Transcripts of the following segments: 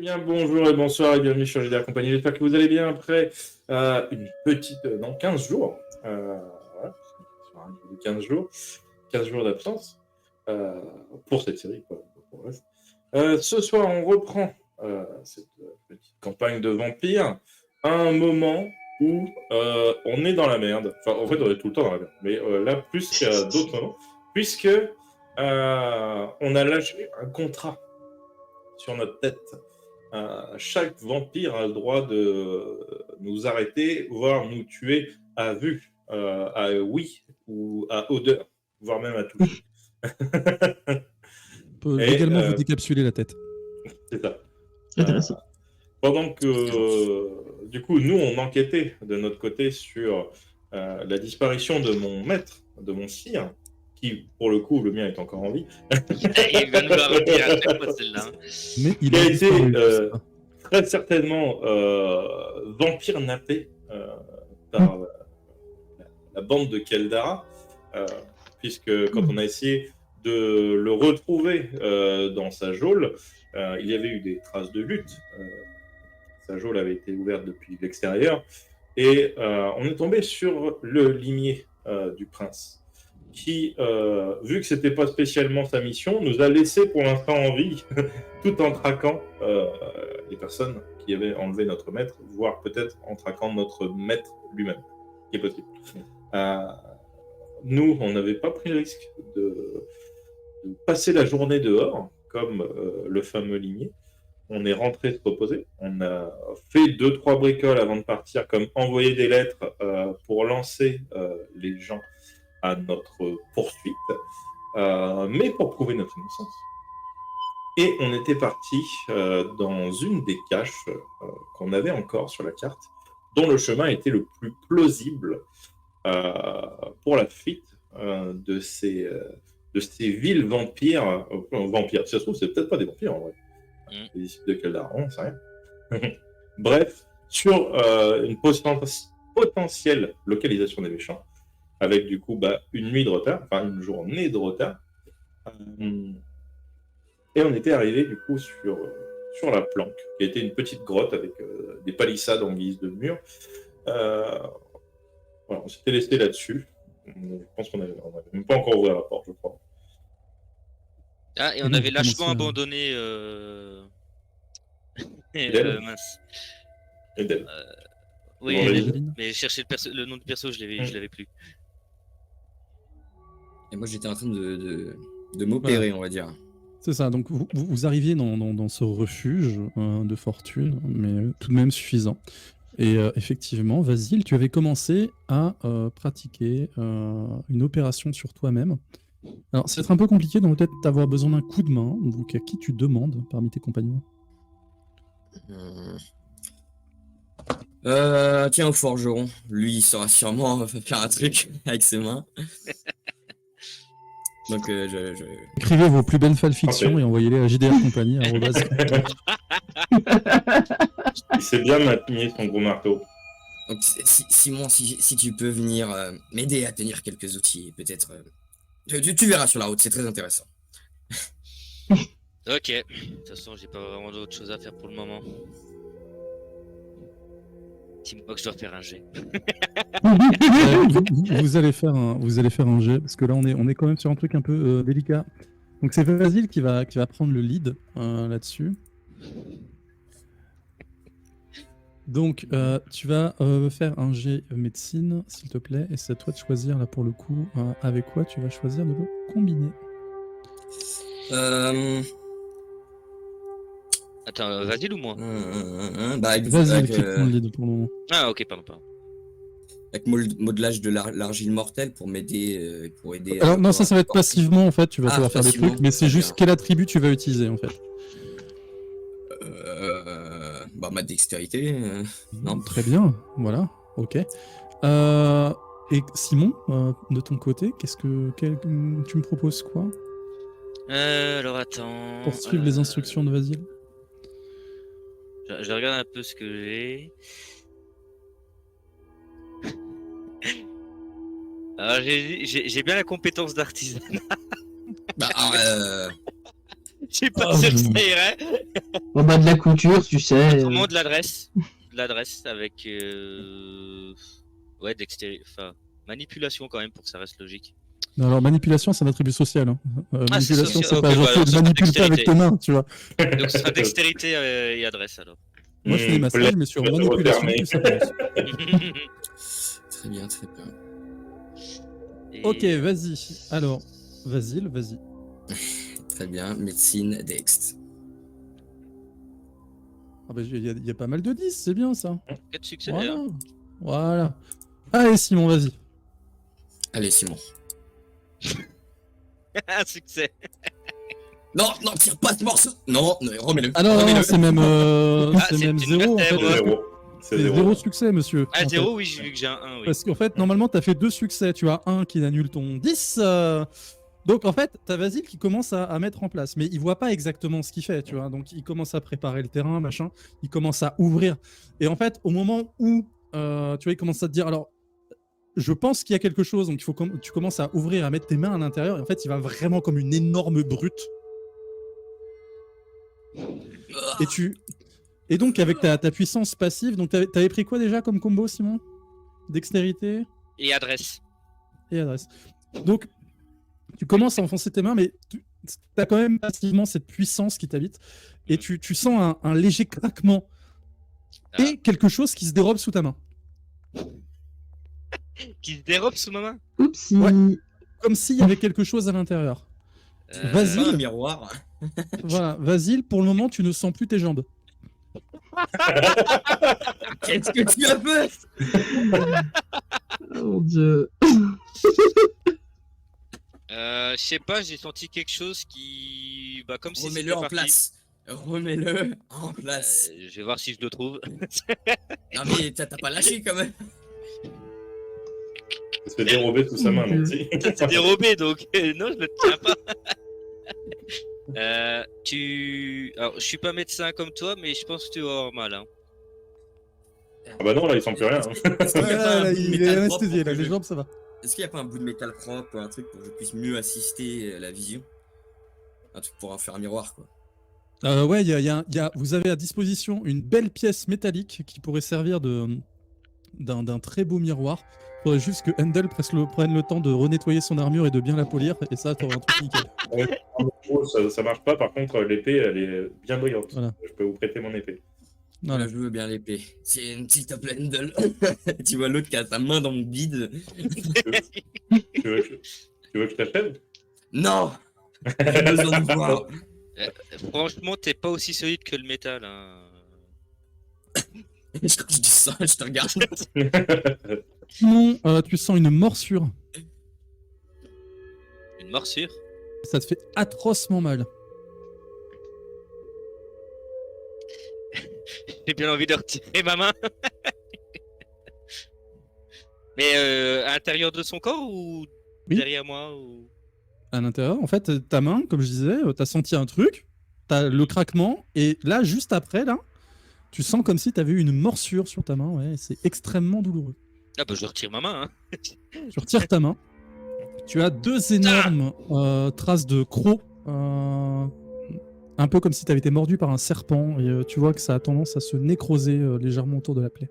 bien, bonjour et bonsoir et bienvenue sur GDR Compagnie. J'espère que vous allez bien après une petite, 15 jours. Voilà, sur un jeu de 15 jours d'absence pour cette série, quoi, pour le reste. Ce soir, on reprend cette petite campagne de vampires à un moment où on est dans la merde. Enfin, en fait, on est tout le temps dans la merde, mais là, plus qu'à d'autres moments, puisque on a lâché un contrat sur notre tête. Chaque vampire a le droit de nous arrêter, voire nous tuer à vue, à ouïe ou à odeur, voire même à toucher. On peut Et, légalement vous décapsuler la tête. C'est ça. Intéressant. Pendant que, du coup, nous, on enquêtait de notre côté sur la disparition de mon maître, de mon sire, qui, pour le coup, le mien est encore en vie. Il va nous la retenir à chaque fois celle-là. Mais il Qui a a été disparu. très certainement vampire nappé par la bande de Keldara, puisque quand on a essayé de le retrouver dans sa geôle, il y avait eu des traces de lutte. Sa geôle avait été ouverte depuis l'extérieur, et on est tombé sur le limier du prince, qui, vu que c'était pas spécialement sa mission, nous a laissé pour l'instant en vie, tout en traquant les personnes qui avaient enlevé notre maître, voire peut-être en traquant notre maître lui-même, qui est possible. Nous, on n'avait pas pris le risque de passer la journée dehors, comme le fameux limier. On est rentré se reposer. On a fait 2-3 bricoles avant de partir, comme envoyer des lettres pour lancer les gens à notre poursuite, mais pour prouver notre innocence. Et on était parti dans une des caches qu'on avait encore sur la carte, dont le chemin était le plus plausible pour la fuite de ces villes vampires. Vampires, si ça se trouve, c'est peut-être pas des vampires en vrai. Les disciples de Keldar, on sait rien. Bref, sur une potentielle localisation des méchants, avec du coup une nuit de retard, enfin une journée de retard. Et on était arrivé du coup sur la planque, qui était une petite grotte avec des palissades en guise de mur. Voilà, on s'était laissé là-dessus. Je pense qu'on n'avait même pas encore ouvert la porte, je crois. Ah, et on avait lâchement abandonné mince. Edel. Oui, Edeline. mais chercher le nom du perso, je l'avais plus. Et moi, j'étais en train de m'opérer, on va dire. C'est ça, donc vous arriviez dans ce refuge de fortune, mais tout de même suffisant. Et effectivement, Vasile, tu avais commencé à pratiquer une opération sur toi-même. Alors, ça va être un peu compliqué, donc peut-être avoir besoin d'un coup de main. Donc, à qui tu demandes parmi tes compagnons? Tiens, au forgeron. Lui, il saura sûrement faire un truc avec ses mains. Donc, Écrivez vos plus belles fanfictions et envoyez-les à JDR Compagnie. Il sait bien manier son gros marteau. Donc, Simon, si tu peux venir m'aider à tenir quelques outils, peut-être. Tu verras sur la route, c'est très intéressant. Ok. De toute façon, j'ai pas vraiment d'autre chose à faire pour le moment. Dis-moi que je dois faire un jet. Vous allez faire un jet, parce que là on est quand même sur un truc un peu délicat. Donc c'est Vasile qui va prendre le lead là-dessus. Donc tu vas faire un jet médecine, s'il te plaît, et c'est à toi de choisir là pour le coup avec quoi tu vas choisir de le combiner. Attends, Vasile ou moi? Vasile qui prend le lead pour le moment. Ah ok, pardon. Avec modelage de l'argile mortelle pour m'aider, pour aider. Alors non, ça va être passivement en fait, tu vas pouvoir faire des trucs, mais c'est juste quel attribut tu vas utiliser en fait. Ma dextérité. Non. Très bien, voilà, ok. Et Simon, de ton côté, tu me proposes quoi? Alors attends. Pour suivre les instructions de Vasile. Je regarde un peu ce que j'ai. Alors j'ai bien la compétence d'artisanat. Je sais pas Ah, si je- ça irait. Au bas de la couture, tu sais. Vraiment de l'adresse. De l'adresse avec. Ouais, dextérité. Enfin, manipulation quand même pour que ça reste logique. Non, alors, manipulation, c'est un attribut social. Hein. Ah, c'est Manipulation, social. c'est Ok, pas genre bah alors, tu ça sera manipules pas avec dextérité. tes mains, tu vois. Donc ce sera dextérité et adresse alors. Moi, je fais des massages, mais sur peut-être manipulation, refermé. tout simplement. Très bien, très bien. Et- Ok, vas-y. Alors, Vasile, vas-y. Très bien, médecine, dext. Ah bah, il y a pas mal de 10, c'est bien ça. 4 succès. Voilà. hein. Voilà. Allez, Simon, vas-y. Allez, Simon. Un succès. Non, non, tire pas ce morceau. Non, non, remets-le. Ah non, non, remets-le. c'est même, Ah, c'est c'est même une 0 en fait. vertèbre. parce que Zéro. C'est C'est 0 zéro. succès, monsieur. Ah, en 0, fait. oui, j'ai vu que j'ai un 1, oui. Parce qu'en fait, normalement, tu as fait 2 succès. Tu as un qui annule ton 10. Donc, en fait, tu as Vasile qui commence à mettre en place. Mais il voit pas exactement ce qu'il fait, tu vois. Donc, il commence à préparer le terrain, machin. Il commence à ouvrir. Et en fait, au moment où, tu vois, il commence à te dire, alors, je pense qu'il y a quelque chose. Donc, il faut que tu commences à ouvrir, à mettre tes mains à l'intérieur. Et en fait, il va vraiment comme une énorme brute. Et tu... Et donc, avec ta puissance passive, donc t'avais pris quoi déjà comme combo, Simon? Dextérité Et adresse. et adresse. Donc, tu commences à enfoncer tes mains, mais tu as quand même passivement cette puissance qui t'habite. Et tu sens un léger craquement Ah. et quelque chose qui se dérobe sous ta main. Qui se dérobe sous ma main. Oupsie. Ouais. Comme s'il y avait quelque chose à l'intérieur. Vas-y. Pas un miroir. Voilà, Vasile, pour le moment, tu ne sens plus tes jambes. Qu'est-ce que tu as fait? Oh mon dieu. Je sais pas, j'ai senti quelque chose qui. Bah, comme si Remets-le c'était en parti. place. Remets-le en place. Je vais voir si je le trouve. Non mais t'as pas lâché quand même. Ça se fait dérober sous sa main, donc si. C'est dérobé donc non, je le tiens pas. Alors, je suis pas médecin comme toi, mais je pense que tu vas avoir mal. Hein. Ah bah non, là, il sent plus rien. Est-ce qu'il y a pas un bout de métal propre pour que les je- jambes, ça va. Est-ce qu'il n'y a pas un bout de métal propre, un truc pour que je puisse mieux assister la vision? Un truc pour en faire un miroir quoi. Ouais, vous avez à disposition une belle pièce métallique qui pourrait servir d'un très beau miroir. Il faudrait juste que Handel prenne le temps de renettoyer son armure et de bien la polir, et ça, t'auras un truc nickel. Ça marche pas, par contre, l'épée, elle est bien brillante. Voilà. Je peux vous prêter mon épée. Voilà. Voilà, je veux bien l'épée. C'est une petite up Handel. Tu vois l'autre qui a sa main dans le bide. Tu veux que je t'achève? Non. J'ai besoin de voir. Franchement, t'es pas aussi solide que le métal. Hein. Je crache du sang, je te regarde. Sinon, tu sens une morsure. Une morsure. Ça te fait atrocement mal. J'ai bien envie de retirer ma main. Mais à l'intérieur de son corps ou Oui. derrière moi ou... À l'intérieur, en fait, ta main, comme je disais, t'as senti un truc, t'as le craquement, et là, juste après, là, tu sens comme si t'avais eu une morsure sur ta main, ouais, c'est extrêmement douloureux. Ah bah je retire ma main. Hein. Tu retires ta main, tu as 2 énormes traces de crocs, un peu comme si t'avais été mordu par un serpent, et tu vois que ça a tendance à se nécroser légèrement autour de la plaie.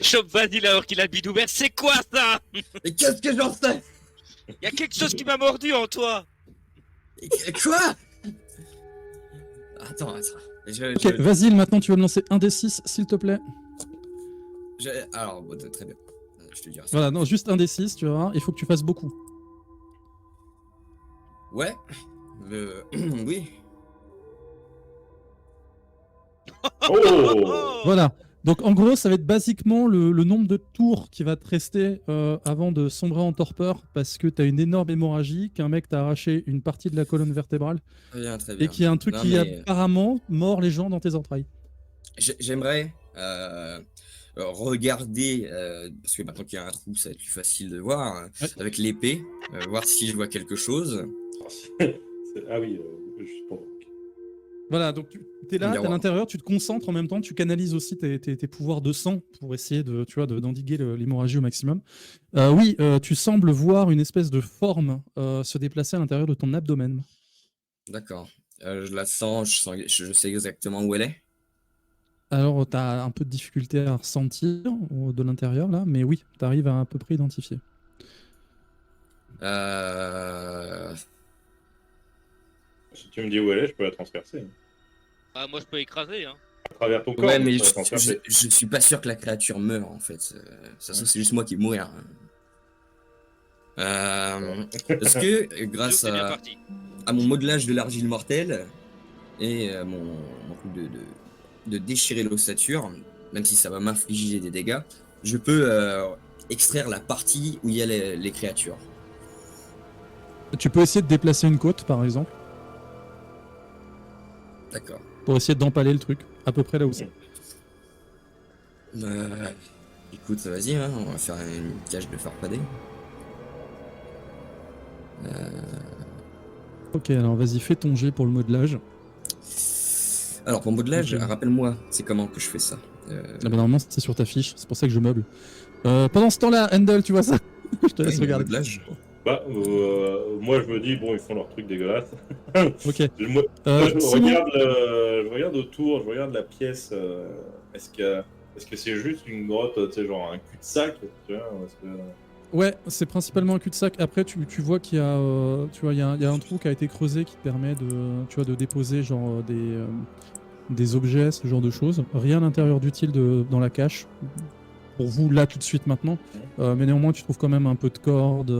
Chope Vasile alors qu'il a le bide ouvert. C'est quoi ça? Mais qu'est-ce que j'en sais? Y a quelque chose qui m'a mordu en toi. Quoi? Attends. Ok, Vasile, maintenant tu vas me lancer un des 6, s'il te plaît. Alors, bon, très bien. Je te dirai ça. Voilà, non, juste un des 6, tu vas voir, il faut que tu fasses beaucoup. Ouais. Oui. Oh! Voilà. Donc en gros, ça va être basiquement le nombre de tours qui va te rester avant de sombrer en torpeur parce que tu as une énorme hémorragie, qu'un mec t'a arraché une partie de la colonne vertébrale Très bien, très bien. et qu'il y a un truc Non, qui mais- apparemment mord les gens dans tes entrailles. J'aimerais regarder, parce que maintenant qu'il y a un trou, ça va être plus facile de voir, Ouais. avec l'épée, voir si je vois quelque chose. Ah oui, juste pour... Voilà, donc tu es là, tu es à l'intérieur, tu te concentres en même temps, tu canalises aussi tes pouvoirs de sang pour essayer d'endiguer l'hémorragie au maximum. Oui, tu sembles voir une espèce de forme se déplacer à l'intérieur de ton abdomen. D'accord. Je la sens, je sais exactement où elle est. Alors, tu as un peu de difficulté à ressentir de l'intérieur, là, mais oui, tu arrives à peu près identifier. Si tu me dis où elle est, je peux la transpercer. Ah, moi je peux écraser, hein. À travers ton corps, Ouais, je mais peux la transpercer. je suis pas sûr que la créature meure en fait. Ça, c'est juste moi qui vais mourir. Parce que grâce C'est bien parti. à mon modelage de l'argile mortelle et mon coup de déchirer l'ossature, même si ça va m'infliger des dégâts, je peux extraire la partie où il y a les créatures. Tu peux essayer de déplacer une côte, par exemple, D'accord. pour essayer d'empaler le truc, à peu près là où c'est. Écoute, vas-y, hein, on va faire une cage de farfadet. Ok, alors vas-y, fais ton jet pour le modelage. Alors pour modelage, Ok. rappelle-moi, c'est comment que je fais ça Ah bah, normalement, c'est sur ta fiche, c'est pour ça que je meuble. Pendant ce temps-là, Handel, tu vois ça? Je te laisse Oui, regarder. modelage. Bah, moi, je me dis, bon, ils font leur truc dégueulasse. Ok. Moi, je Simon, regarde autour, je regarde la pièce. Est-ce que c'est juste une grotte, tu sais, genre un cul-de-sac, tu vois, ou est-ce que... ouais, c'est principalement un cul-de-sac. Après, tu vois qu'il y a, il y a un trou qui a été creusé qui te permet de déposer genre des objets, ce genre de choses. Rien à l'intérieur d'utile dans la cache. Pour vous, là, tout de suite, maintenant. Mais néanmoins, tu trouves quand même un peu de cordes,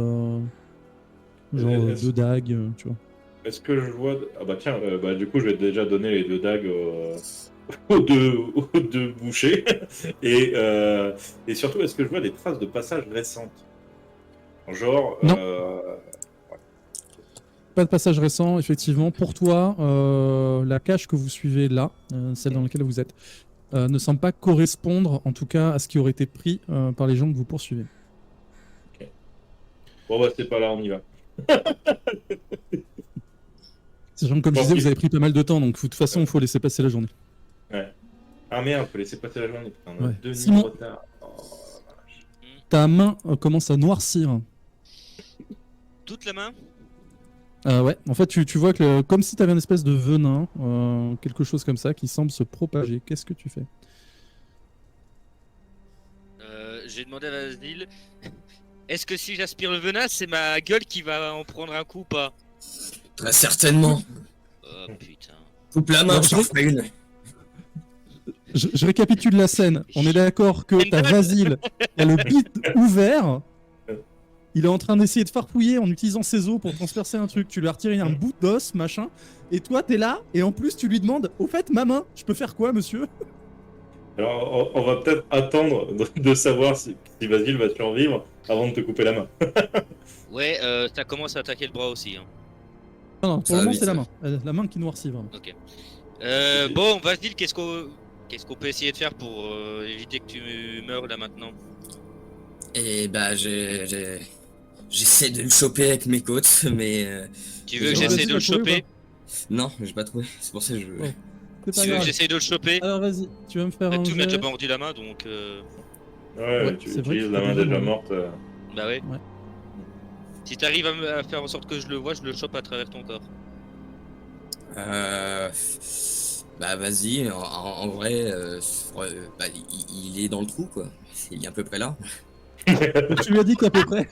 genre Est-ce- 2 dagues, tu vois. Est-ce que je vois... Ah bah tiens, bah, du coup, je vais déjà donner les 2 dagues aux deux bouchers. Et surtout, est-ce que je vois des traces de passage récentes? Genre... Non. Pas de passage récent, effectivement. Pour toi, la cache que vous suivez là, celle dans laquelle vous êtes, ne semble pas correspondre, en tout cas, à ce qui aurait été pris par les gens que vous poursuivez. Bon bah c'est pas là, on y va. Sachant que, comme je disais, vous avez pris pas mal de temps, donc de toute façon, il faut laisser passer la journée. Ouais. Ah merde, faut laisser passer la journée. Putain, on a Ouais. 2 nuits de Simon. retard. Oh, la vache. Ta main commence à noircir. Toute la main? Ouais, en fait, tu vois que comme si tu avais une espèce de venin, quelque chose comme ça, qui semble se propager. Qu'est-ce que tu fais? J'ai demandé à Vasile. Est-ce que si j'aspire le venin, c'est ma gueule qui va en prendre un coup ou pas? Très certainement. Oh putain. Coupe la main, Alors, je t'en ferai une. Je récapitule la scène. On est d'accord que t'as Vasile qui a le bit ouvert. Il est en train d'essayer de farfouiller en utilisant ses os pour transpercer un truc. Tu lui as retiré un bout d'os, machin. Et toi, t'es là. Et en plus, tu lui demandes, au fait, ma main, je peux faire quoi, monsieur? Alors, on va peut-être attendre de savoir si Basile va survivre avant de te couper la main. Ouais, ça commence à attaquer le bras aussi. Hein. Non, pour Ça le va moment, vite, c'est la ça. main. La main qui noircit, vraiment. Ok. Bon, Vasile, qu'est-ce qu'on peut essayer de faire pour éviter que tu meurs là maintenant? Et bah j'essaie de le choper avec mes côtes, mais Tu veux que Vas-y, j'essaie de t'as le trouvé ou choper? non, j'ai pas trouvé. C'est pour ça que je. Ouais. C'est pas Tu veux que grave. j'essaie de le choper? Alors, vas-y, tu vas me faire un Tout m'a déjà jet. mordu la main, donc... Ouais, tu c'est vrai utilises que la t'as main déjà déjà mordu. morte. Bah ouais. Ouais. Si t'arrives à faire en sorte que je le vois, je le chope à travers ton corps. Bah vas-y, en vrai, bah, il est dans le trou quoi. Il est à peu près là. Tu lui as dit qu'à peu près.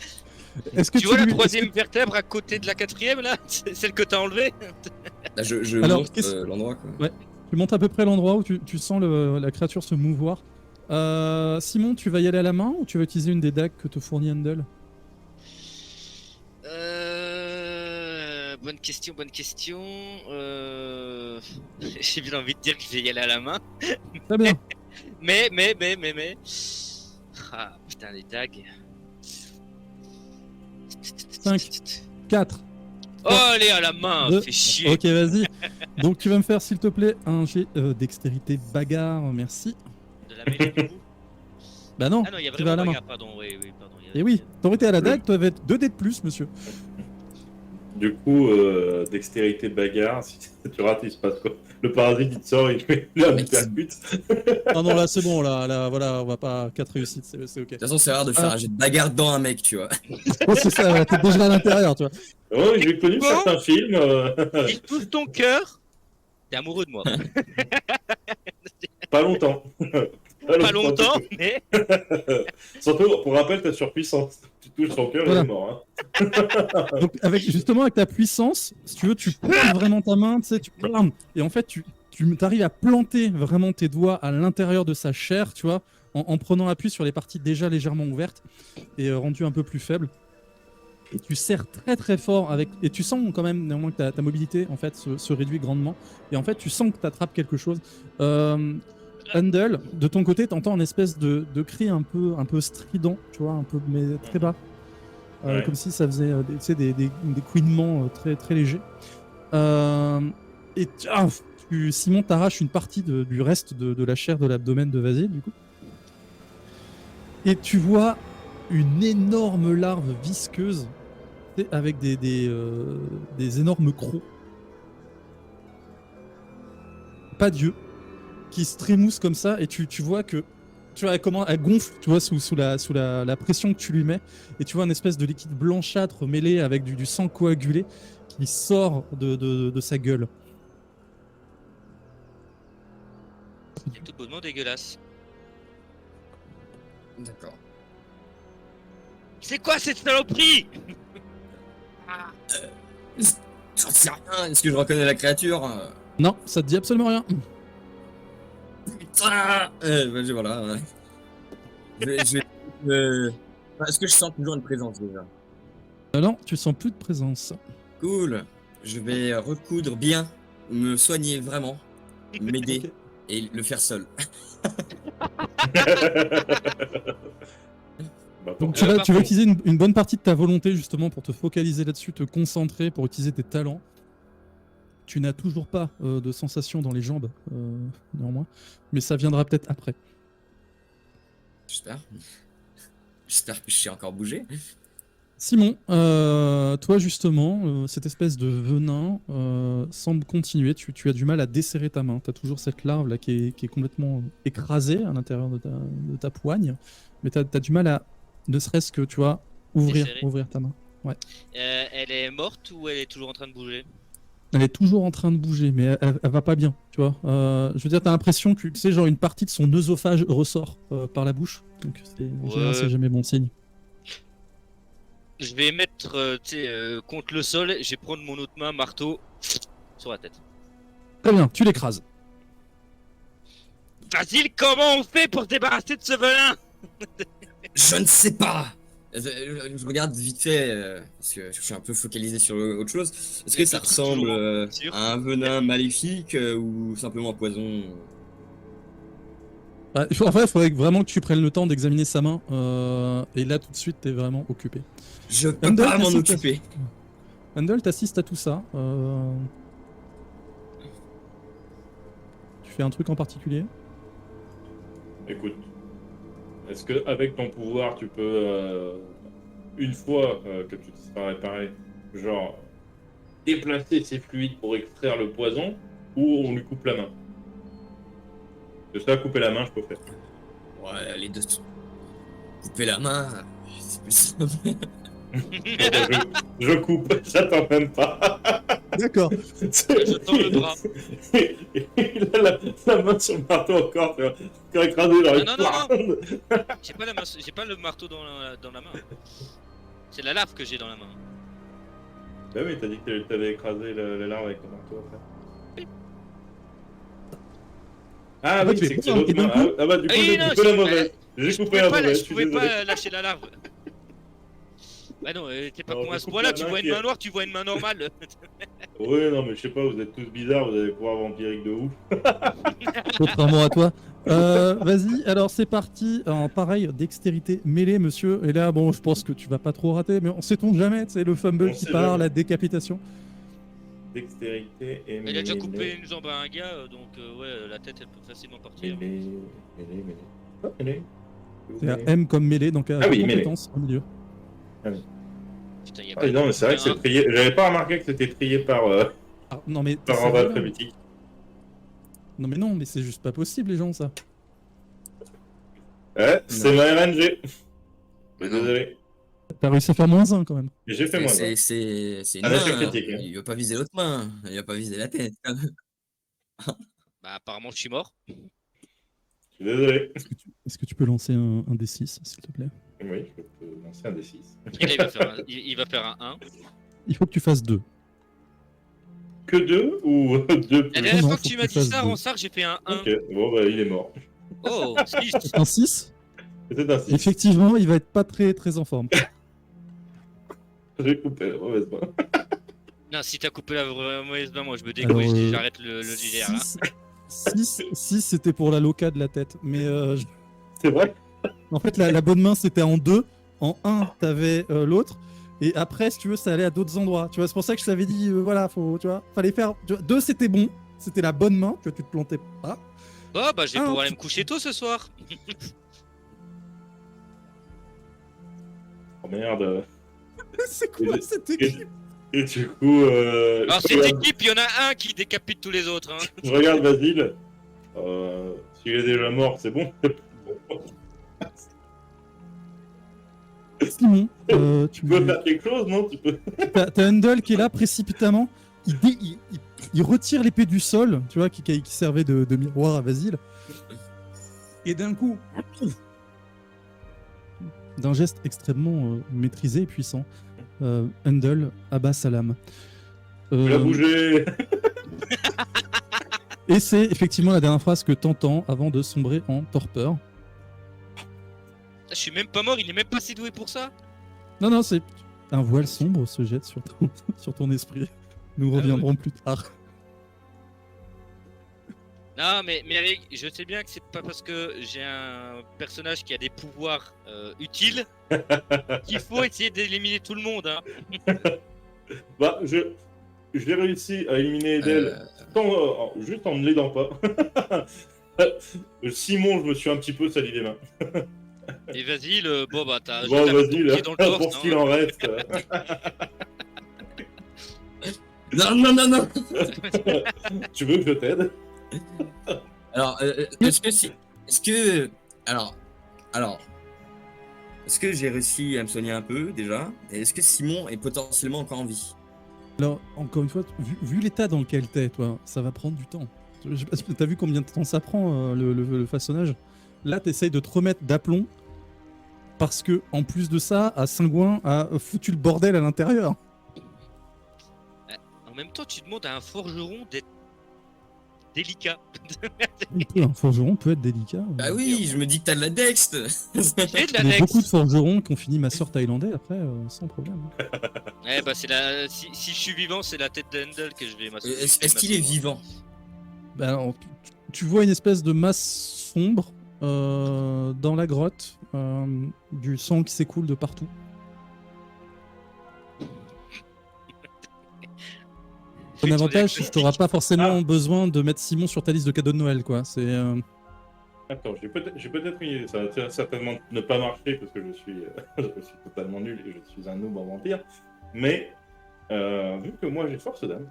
Est-ce que Tu vois la lui- troisième vertèbre à côté de la quatrième là? C'est celle que t'as enlevée? Là, je Alors, montre qu'est-ce- l'endroit quoi. Ouais. Tu montes à peu près l'endroit où tu sens la créature se mouvoir. Simon, tu vas y aller à la main ou tu vas utiliser une des dagues que te fournit Handel? Bonne question, bonne question. J'ai bien envie de dire que je vais y aller à la main. Très bien. Mais. Ah putain, les dagues. 5, 4. Oh, allez, à la main, Deux. fais chier. Ok, vas-y. Donc tu vas me faire, s'il te plaît, un jet dextérité bagarre. Merci. De la mêlée du coup. Bah non, Ah non, il y a tu vas à vraiment la main. bagarre, pardon, oui, pardon. Et oui, t'aurais été à la dague, t'aurais 2 dés de plus, monsieur. Du coup, dextérité bagarre, si tu rates, il se passe quoi? le parasite il te sort, il met un hypercute. Non, non, là c'est bon, là, voilà, on va pas 4 réussites, c'est ok. De toute façon, c'est rare de faire un jet de bagarre dans un mec, tu vois. Oh, c'est ça, ouais, t'es déjà à l'intérieur, tu vois. Ouais, j'ai connu Bon. certains films. Il touche ton cœur. T'es amoureux de moi. Pas longtemps. Pas longtemps, mais. Surtout, pour rappel, ta surpuissance. Tu touches son cœur, Voilà. il est mort. Hein. Donc, justement, avec ta puissance, si tu veux, tu plantes vraiment ta main, tu sais, et en fait, tu arrives à planter vraiment tes doigts à l'intérieur de sa chair, tu vois, en prenant appui sur les parties déjà légèrement ouvertes et rendues un peu plus faibles. Et tu serres très très fort avec, et tu sens quand même néanmoins que ta mobilité en fait se réduit grandement. Et en fait, tu sens que tu attrapes quelque chose. Handel, de ton côté, t'entends une espèce de cri un peu strident, tu vois, un peu mais très bas. Ouais. Comme si ça faisait des couinements très, très légers. Et Simon t'arrache une partie du reste de la chair de l'abdomen de Vasile, du coup. Et tu vois une énorme larve visqueuse avec des énormes crocs. Pas d'yeux. Qui se trémousse comme ça, et tu vois que tu vois comment elle gonfle, tu vois, sous la pression que tu lui mets, et tu vois une espèce de liquide blanchâtre mêlé avec du sang coagulé qui sort de sa gueule. C'est tout bonnement dégueulasse. D'accord. C'est quoi cette saloperie? J'en sais rien. Est-ce que je reconnais la créature? Non, ça te dit absolument rien. Putain. Voilà. Ouais. Est-ce que je sens toujours une présence déjà? Non, tu sens plus de présence. Cool. Je vais recoudre bien, me soigner vraiment, m'aider Ok. et le faire seul. Bah, Donc pour- tu vas utiliser une bonne partie de ta volonté justement pour te focaliser là-dessus, te concentrer, pour utiliser tes talents. Tu n'as toujours pas de sensation dans les jambes, néanmoins, mais ça viendra peut-être après. J'espère. J'espère que je sais encore bouger. Simon, toi justement, cette espèce de venin semble continuer. Tu as du mal à desserrer ta main. Tu as toujours cette larve là qui est complètement écrasée à l'intérieur de ta poigne, mais tu as du mal à, ne serait-ce que, tu vois, ouvrir ta main. Elle est morte ou elle est toujours en train de bouger? Elle est toujours en train de bouger, mais elle va pas bien, tu vois. Je veux dire, t'as l'impression que, tu sais, genre une partie de son œsophage ressort par la bouche. Donc, en général, c'est jamais bon signe. Je vais mettre contre le sol, je vais prendre mon autre main, marteau, sur la tête. Très bien, tu l'écrases. Vasile, comment on fait pour se débarrasser de ce venin? Je ne sais pas. Je regarde vite fait parce que je suis un peu focalisé sur autre chose. Est-ce que ça ressemble à un venin maléfique ou simplement un poison? En fait, il faudrait vraiment que tu prennes le temps d'examiner sa main. Et là, tout de suite, t'es vraiment occupé. Je peux Handel, pas m'en t'assistes occuper. Handel, t'assistes à tout ça. Tu fais un truc en particulier? Écoute, est-ce que avec ton pouvoir, tu peux, une fois que tu te seras réparé, genre déplacer ces fluides pour extraire le poison, ou on lui coupe la main? De ça, couper la main, je peux faire. Ouais, les deux. Couper la main, c'est plus simple. je coupe, j'attends même pas. D'accord. Je tends le bras. Il a la main sur le marteau encore, tu vois, quand écrasé dans Non. J'ai pas le marteau dans la main. C'est la lave que j'ai dans la main. Bah oui, t'as dit que t'avais écrasé la larve avec ton marteau après. Oui. Ah oui, c'est que c'est l'autre main. Ah bah du coup, j'ai coupé la mauvaise. J'ai coupé la mauvaise, je Je suis pouvais désolé. pas lâcher la larve. Bah non, t'es pas Alors, con je à ce coupe point-là, la tu main vois qui une est- main noire, tu vois une main normale. Ouais, non, mais je sais pas, vous êtes tous bizarres, vous avez des pouvoirs vampiriques de ouf. Contrairement à toi. Vas-y, alors c'est parti. En pareil, dextérité mêlée, monsieur. Et là, bon, je pense que tu vas pas trop rater, mais on sait-on jamais, c'est le fumble On qui sait part, jamais. la décapitation. Dextérité et Il a déjà mêlée. coupé une jambe à un gars, donc ouais, la tête elle peut facilement partir. Mêlée. Oh, mêlée. C'est un M comme mêlée, donc Ah oui, compétence au milieu. Putain, il y a Ah, non, mais c'est vrai que c'est trié. J'avais pas remarqué que c'était trié par Ah, non, mais par ça ordre va, là. alphabétique. Non mais non, mais c'est juste pas possible les gens ça. C'est ma RNG. Mais Non. désolé. T'as réussi à faire -1 quand même. Et j'ai fait moins. C'est une Un échec main. critique, hein. Il va pas viser l'autre main. Il va pas viser la tête. Bah, apparemment, je suis mort. Je suis désolé. Est-ce que tu peux lancer un D6 s'il te plaît? Oui, je peux lancer un D6. Et là, il va faire un 1. Il faut que tu fasses 2. Que 2 ou 2 La plus? dernière non, fois faut que tu que m'as tu dit fasses ça, deux. Ronsard, j'ai fait un 1. Ok, bon bah il est mort. Oh, 6. Un 6? C'était un 6. Effectivement, il va être pas très en forme. J'ai coupé la mauvaise main. Non, si t'as coupé la mauvaise main, moi je me Alors, décolle, je dis j'arrête le JDR là. 6 c'était pour la loca de la tête. Mais C'est vrai? en fait, la bonne main c'était en 2. En 1, t'avais l'autre. Et après, si tu veux, ça allait à d'autres endroits. Tu vois, c'est pour ça que je t'avais dit, voilà, fallait faire. 2 c'était bon. C'était la bonne main. Tu vois, tu te plantais pas. Bon, bah, je vais Ah, pouvoir tu- aller me coucher tôt ce soir. Oh merde. C'est quoi Et- cette équipe? Et du coup, Alors, je cette regarde- équipe, il y en a un qui décapite tous les autres. Hein. je regarde Basile. S'il est déjà mort, c'est bon. Simon, Tu peux faire quelque chose, non? Tu peux. t'as Handel qui est là précipitamment. Il retire l'épée du sol, tu vois, qui servait de miroir à Basile. Et d'un coup, d'un geste extrêmement maîtrisé et puissant, Handel abat sa lame. Tu l'as bougé. Et c'est effectivement la dernière phrase que t'entends avant de sombrer en torpeur. Je suis même pas mort, il est même pas si doué pour ça. Non, c'est un voile sombre se jette sur sur ton esprit. Nous reviendrons plus tard. Non, mais Eric, je sais bien que c'est pas parce que j'ai un personnage qui a des pouvoirs utiles qu'il faut essayer d'éliminer tout le monde. Hein. Bah, j'ai réussi à éliminer Edel juste en ne l'aidant pas. Simon, je me suis un petit peu sali les mains. Et vas-y, bon bah t'as Bon, juste à mettre vas-y, ton là, pied dans le torse. pour ce qu'il hein. en reste. Non. Tu veux que je t'aide? Alors, est-ce que j'ai réussi à me soigner un peu déjà? Et est-ce que Simon est potentiellement encore en vie? Alors, encore une fois, vu l'état dans lequel t'es, toi, ça va prendre du temps. Je sais pas si t'as vu combien de temps ça prend, le façonnage. Là, t'essayes de te remettre d'aplomb, parce que, en plus de ça, à Saint-Gouin a foutu le bordel à l'intérieur. En même temps, tu demandes à un forgeron d'être délicat. Un forgeron peut être délicat. Bah oui, je me dis que t'as de la dext. J'ai de la Il y a next. beaucoup de forgerons qui ont fini master thaïlandais après, sans problème. Eh bah c'est la. Si je suis vivant, c'est la tête d'Handel que je vais m'asseoir. Est-ce qu'il est vivant? Bah, alors, tu vois une espèce de masse sombre dans la grotte, du sang qui s'écoule de partout. Ton avantage, c'est que tu n'auras pas forcément besoin de mettre Simon sur ta liste de cadeaux de Noël, quoi. C'est Attends, j'ai peut-être une idée. Ça va certainement ne pas marcher parce que je suis totalement nul et je suis un noob en vampire. Mais vu que moi j'ai force d'âme,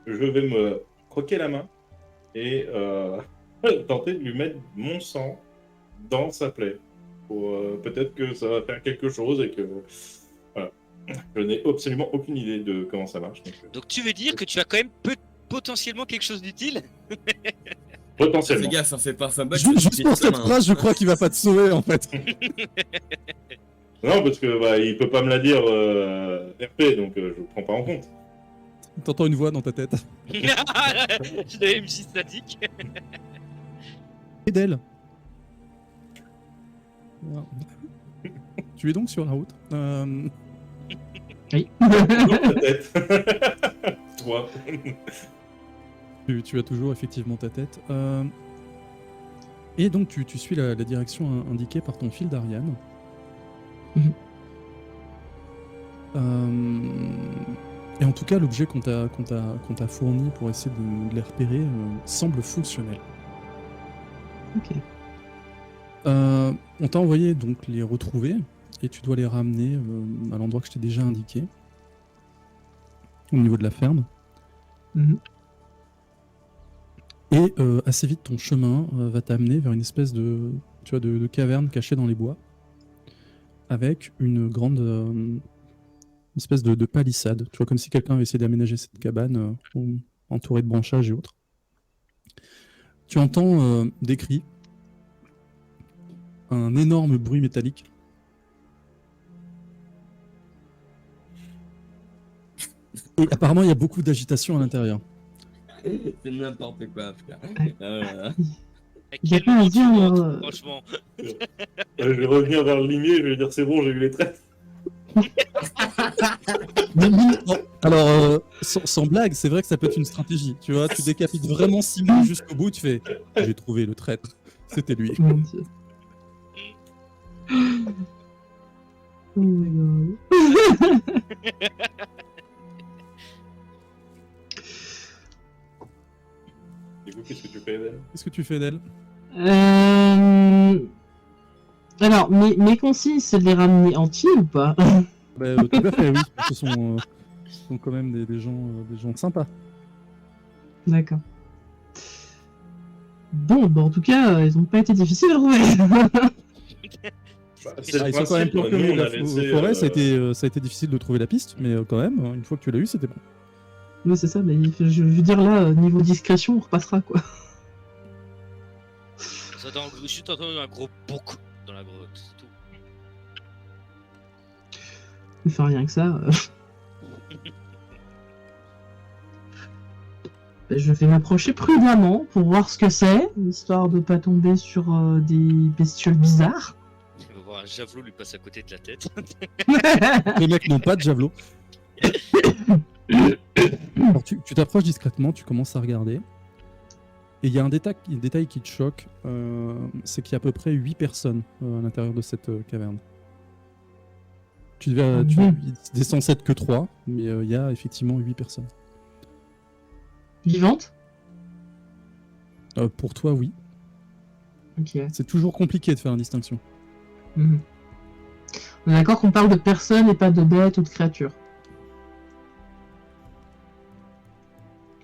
je vais me croquer la main et tenter de lui mettre mon sang dans sa plaie. Pour peut-être que ça va faire quelque chose et que voilà. Je n'ai absolument aucune idée de comment ça marche. Donc tu veux dire que tu as quand même potentiellement quelque chose d'utile? Potentiellement. Fais gaffe, hein, fais pas fumble. juste pour cette phrase, je crois qu'il va pas te sauver en fait. Non, parce que bah, il peut pas me la dire RP, donc je prends pas en compte. T'entends une voix dans ta tête. Je l'avais MC statique. Et d'elle. Voilà. Tu es donc sur la route. Oui. Non, peut-être. Toi. Tu as toujours effectivement ta tête. Et donc tu suis la direction indiquée par ton fil d'Ariane. Et en tout cas, l'objet qu'on t'a fourni pour essayer de les repérer semble fonctionnel. Ok. On t'a envoyé donc les retrouver et tu dois les ramener à l'endroit que je t'ai déjà indiqué, au niveau de la ferme. Mhm. Et assez vite, ton chemin va t'amener vers une espèce de, tu vois, de caverne cachée dans les bois, avec une grande espèce de palissade. Tu vois, comme si quelqu'un avait essayé d'aménager cette cabane entourée de branchages et autres. Tu entends des cris, un énorme bruit métallique. Et apparemment, il y a beaucoup d'agitation à l'intérieur. C'est n'importe quoi, frère. Il y a Quel pas à moment tu dire, rentres, franchement. Je vais revenir vers le limier, je vais lui dire c'est bon, j'ai eu les traites. Alors, sans blague, c'est vrai que ça peut être une stratégie. Tu vois, tu décapites vraiment Simon jusqu'au bout, tu fais « J'ai trouvé le traître, c'était lui ». Mon Dieu. Oh my god. Du coup, qu'est-ce que tu fais, Ben? Qu'est-ce que tu fais d'elle? Alors, mes consignes, c'est de les ramener entiers ou pas? Tout à fait, oui. Ce sont quand même des gens sympas. D'accord. Bon, en tout cas, ils n'ont pas été difficiles à trouver. C'est le Ils sont quand même principe, nous, planqués on la a laissé, forêt, ça a été difficile de trouver la piste, mais quand même, une fois que tu l'as eu, c'était bon. Oui, c'est ça, mais je veux dire là, niveau discrétion, on repassera quoi. J'entends juste entendu un gros bouc dans la grotte, c'est tout. Enfin, rien que ça. Je vais m'approcher prudemment pour voir ce que c'est, histoire de pas tomber sur des bestioles bizarres. Il va voir un javelot lui passe à côté de la tête. Les mecs n'ont pas de javelot. Alors, tu t'approches discrètement, tu commences à regarder. Et il y a un détail qui te choque, c'est qu'il y a à peu près 8 personnes à l'intérieur de cette caverne. Il est censé être que 3, mais il y a effectivement 8 personnes. Vivantes? Pour toi, oui. Ok. C'est toujours compliqué de faire une distinction. Mhm. On est d'accord qu'on parle de personnes et pas de bêtes ou de créatures.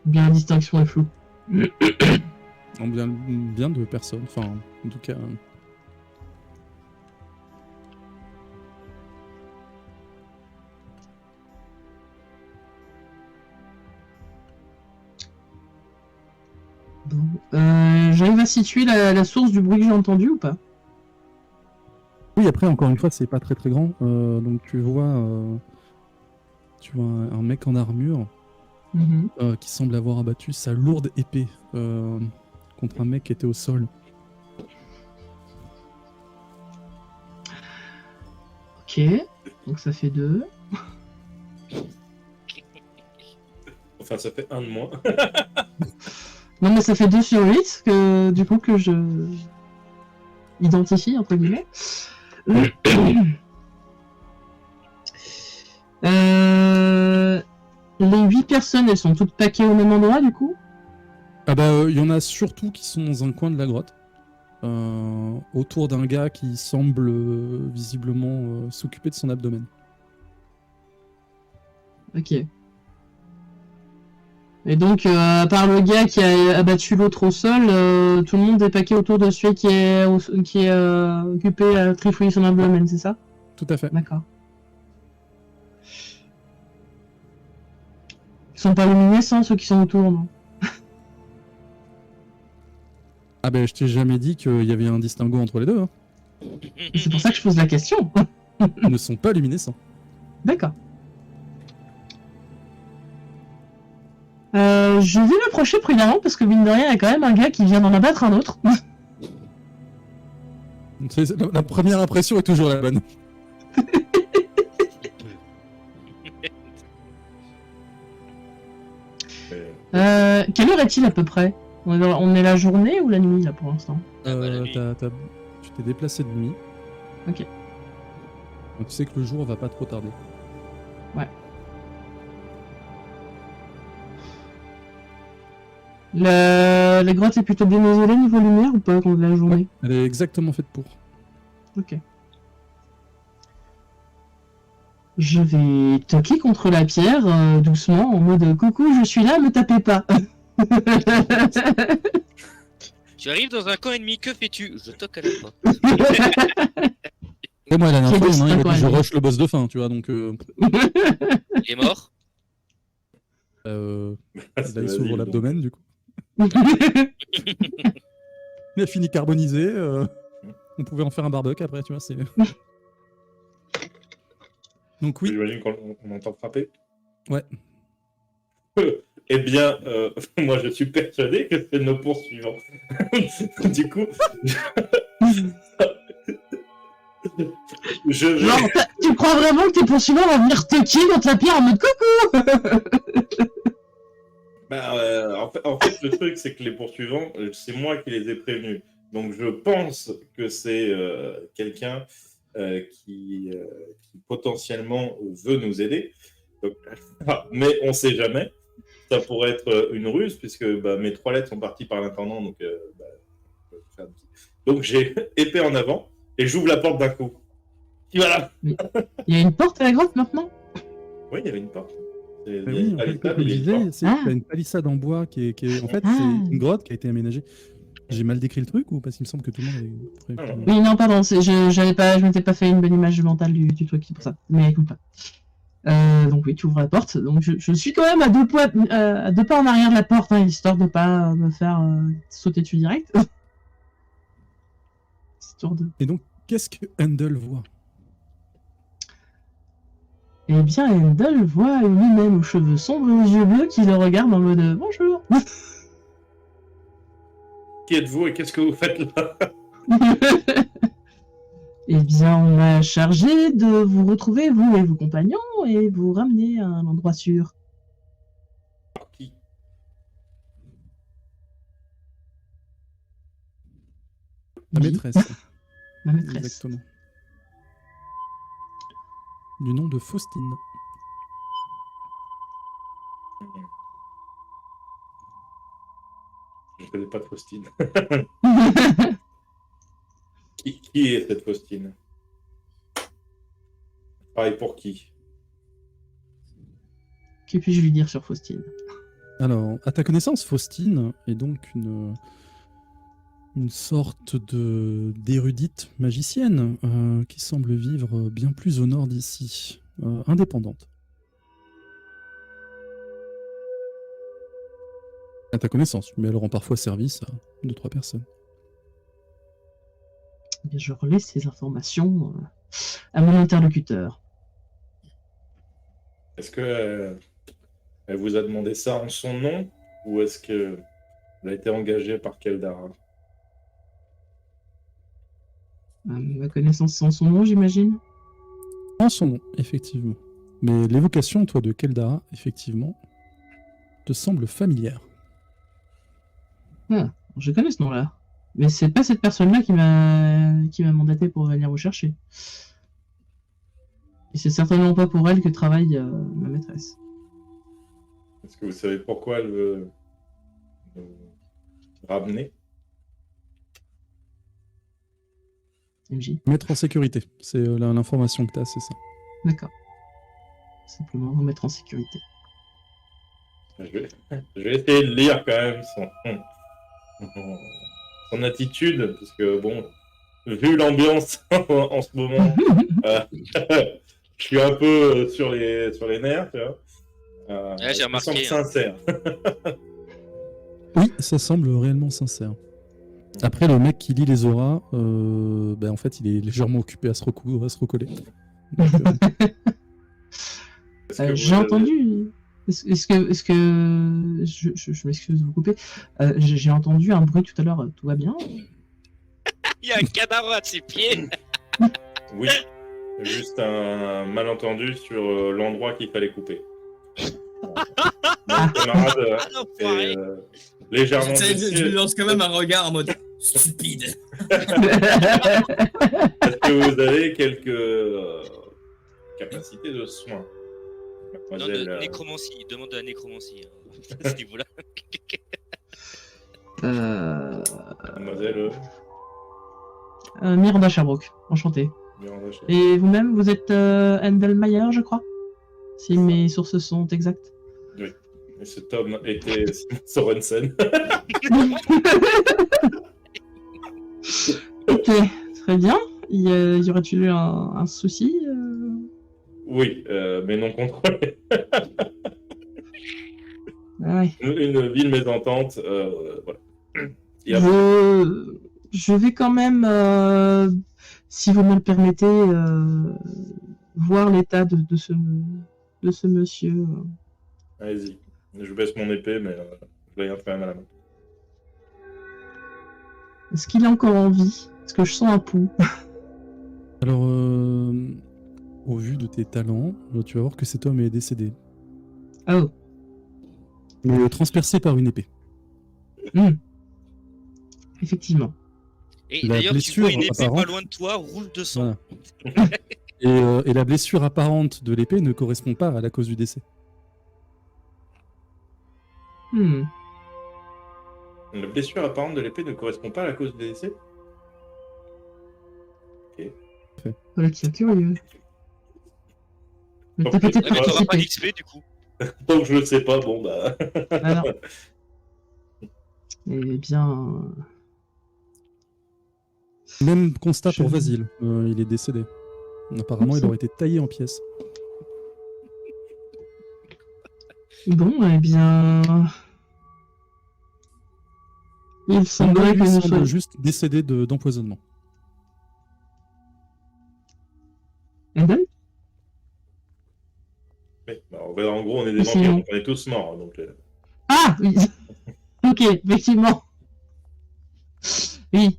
Bien la distinction est floue. Non, bien de personnes, enfin, en tout cas... Bon. J'arrive à situer la source du bruit que j'ai entendu ou pas? Oui, après, encore une fois, c'est pas très très grand. Donc tu vois un mec en armure qui semble avoir abattu sa lourde épée contre un mec qui était au sol. Ok, donc ça fait 2. Enfin, ça fait un de moins. Non mais ça fait 2 sur 8 que du coup que je identifie entre guillemets. Les 8 personnes, elles sont toutes paquées au même endroit du coup? Ah bah, il y en a surtout qui sont dans un coin de la grotte, autour d'un gars qui semble visiblement s'occuper de son abdomen. Ok. Et donc, à part le gars qui a abattu l'autre au sol, tout le monde est paqué autour de celui qui est occupé à trifouiller son abdomen, c'est ça? Tout à fait. D'accord. Ils sont pas luminescents ceux qui sont autour, non? Ah bah, je t'ai jamais dit qu'il y avait un distinguo entre les deux. Hein. C'est pour ça que je pose la question. Ils ne sont pas luminescents. D'accord. Je vais m'approcher prudemment parce que mine de rien, il y a quand même un gars qui vient d'en abattre un autre. La première impression est toujours la bonne. Quelle heure est-il à peu près? On est la journée ou la nuit là pour l'instant? Ah bah, la nuit. Tu t'es déplacé de nuit. Ok. Donc tu sais que le jour va pas trop tarder. Ouais. La grotte est plutôt bien isolée niveau lumière ou pas quand de la journée? Elle est exactement faite pour. Ok. Je vais toquer contre la pierre doucement en mode coucou, je suis là, me tapez pas. Tu arrives dans un camp ennemi, que fais-tu? Je toque à la porte. Et moi, la dernière fois, il y en a un, il a Quoi, dit je lui. rush le boss de fin, tu vois, donc Il est mort. là, C'est il s'ouvre Basile, l'abdomen, du coup. Il a fini carbonisé, on pouvait en faire un barbecue après, tu vois, c'est... Donc oui, J'imagine qu'on entend frapper. ouais. Eh bien, moi je suis persuadé que c'est nos poursuivants. Du coup, je vais... Genre, tu crois vraiment que tes poursuivants vont venir toquer contre la pierre en mode coucou? En fait, le truc, c'est que les poursuivants, c'est moi qui les ai prévenus. Donc, je pense que c'est quelqu'un qui potentiellement veut nous aider. Donc, mais on ne sait jamais. Ça pourrait être une ruse, puisque mes 3 lettres sont parties par l'intendant. Donc, j'ai épée en avant et j'ouvre la porte d'un coup. Et voilà. Il y a une porte à la grotte maintenant? Oui, il y avait une porte. Oui, en fait, comme je il y a une disais, porte. c'est Ah. t'as une palissade en bois qui est... En fait, Ah. c'est une grotte qui a été aménagée. J'ai mal décrit le truc ou parce qu'il me semble que tout le monde avait... Ah, non. Oui, non, pardon, je m'étais pas fait une bonne image mentale du truc, c'est pour ça. Mais écoute pas. Donc oui, tu ouvres la porte. Donc je suis quand même à 2 pas en arrière de la porte, hein, histoire de pas me faire sauter dessus direct. Histoire de... Et donc, qu'est-ce que Handel voit? Eh bien, Handel voit lui-même aux cheveux sombres et aux yeux bleus qui le regardent en mode bonjour. Qui êtes-vous et qu'est-ce que vous faites là? Eh bien, on m'a chargé de vous retrouver, vous et vos compagnons, et vous ramener à un endroit sûr. Qui? La Oui, maîtresse, ma maîtresse. exactement. Du nom de Faustine. Je ne connais pas de Faustine. Qui est cette Faustine? Pareil pour qui? Que puis-je lui dire sur Faustine? Alors, à ta connaissance, Faustine est donc une sorte d'érudite magicienne qui semble vivre bien plus au nord d'ici, indépendante. À ta connaissance, mais elle rend parfois service à 2-3 personnes. Eh bien, je relais ces informations à mon interlocuteur. Est-ce que elle vous a demandé ça en son nom ou est-ce que elle a été engagée par Keldara? À ma connaissance sans son nom, j'imagine. En son nom, effectivement. Mais l'évocation, toi, de Keldara, effectivement, te semble familière. Ah, je connais ce nom-là. Mais c'est pas cette personne-là qui m'a mandaté pour venir vous chercher. Et c'est certainement pas pour elle que travaille ma maîtresse. Est-ce que vous savez pourquoi elle veut nous ramener? MJ. Mettre en sécurité, c'est l'information que tu as, c'est ça. D'accord. Simplement vous mettre en sécurité. Je vais essayer de lire quand même son attitude, parce que bon, vu l'ambiance en ce moment, je suis un peu sur les nerfs, tu vois. Ouais, j'ai remarqué, Il semble hein. sincère. Oui, ça semble réellement sincère. Après, le mec qui lit les auras, en fait, il est légèrement occupé à se recoller. Donc, Est-ce que J'ai vous avez- entendu. Est-ce que je m'excuse de vous couper. J'ai entendu un bruit tout à l'heure. Tout va bien? Il y a un cadavre à ses pieds. Oui, juste un malentendu sur l'endroit qu'il fallait couper. Mon camarade Ah, est l'enfoiré. légèrement Je lui blessé. lance quand même un regard en mode stupide. Est-ce que vous avez quelques capacités de soins, Non, mademoiselle? de nécromancie. Il demande de la nécromancie. À ce niveau-là. Mademoiselle Miranda Sherbrooke, enchanté. Miranda Chef. Et vous-même, vous êtes Handelmeyer, je crois, si mes sources sont exactes. Oui. Et cet homme était Sorensen. Ok, très bien. Y aurait-il eu un souci Oui, mais non contrôlé. Ah ouais. Une ville mésentente. Voilà. Et après, Je vais quand même, si vous me le permettez, voir l'état de ce monsieur. allez-y. Je baisse mon épée, mais je la garde quand même à la main. Est-ce qu'il est encore en vie? Est-ce que je sens un pouls? Alors, au vu de tes talents, tu vas voir que cet homme est décédé. Oh. Mais transpercé par une épée. Effectivement. Et La d'ailleurs, tu blessure vois une épée apparente- pas loin de toi, rouge de sang. Voilà. Et la blessure apparente de l'épée ne correspond pas à la cause du décès. Hmm. La blessure apparente de l'épée ne correspond pas à la cause du décès. Voilà qui est curieux. Mais t'as Ouais, peut-être Ouais, mais t'auras pas participé. d'XP du coup. Tant que je le sais pas, bon bah. Alors. Eh bien. Même constat pour Je- Vasile, il est décédé. Apparemment, il aurait été taillé en pièces. Bon, eh bien. Il semblerait que Il nous semble soyons. juste décédé d'empoisonnement. Eden? Mais, bah, en gros, on est des C'est vampires, bon. donc on est tous morts. Donc, Ah oui. Ok, effectivement. Oui,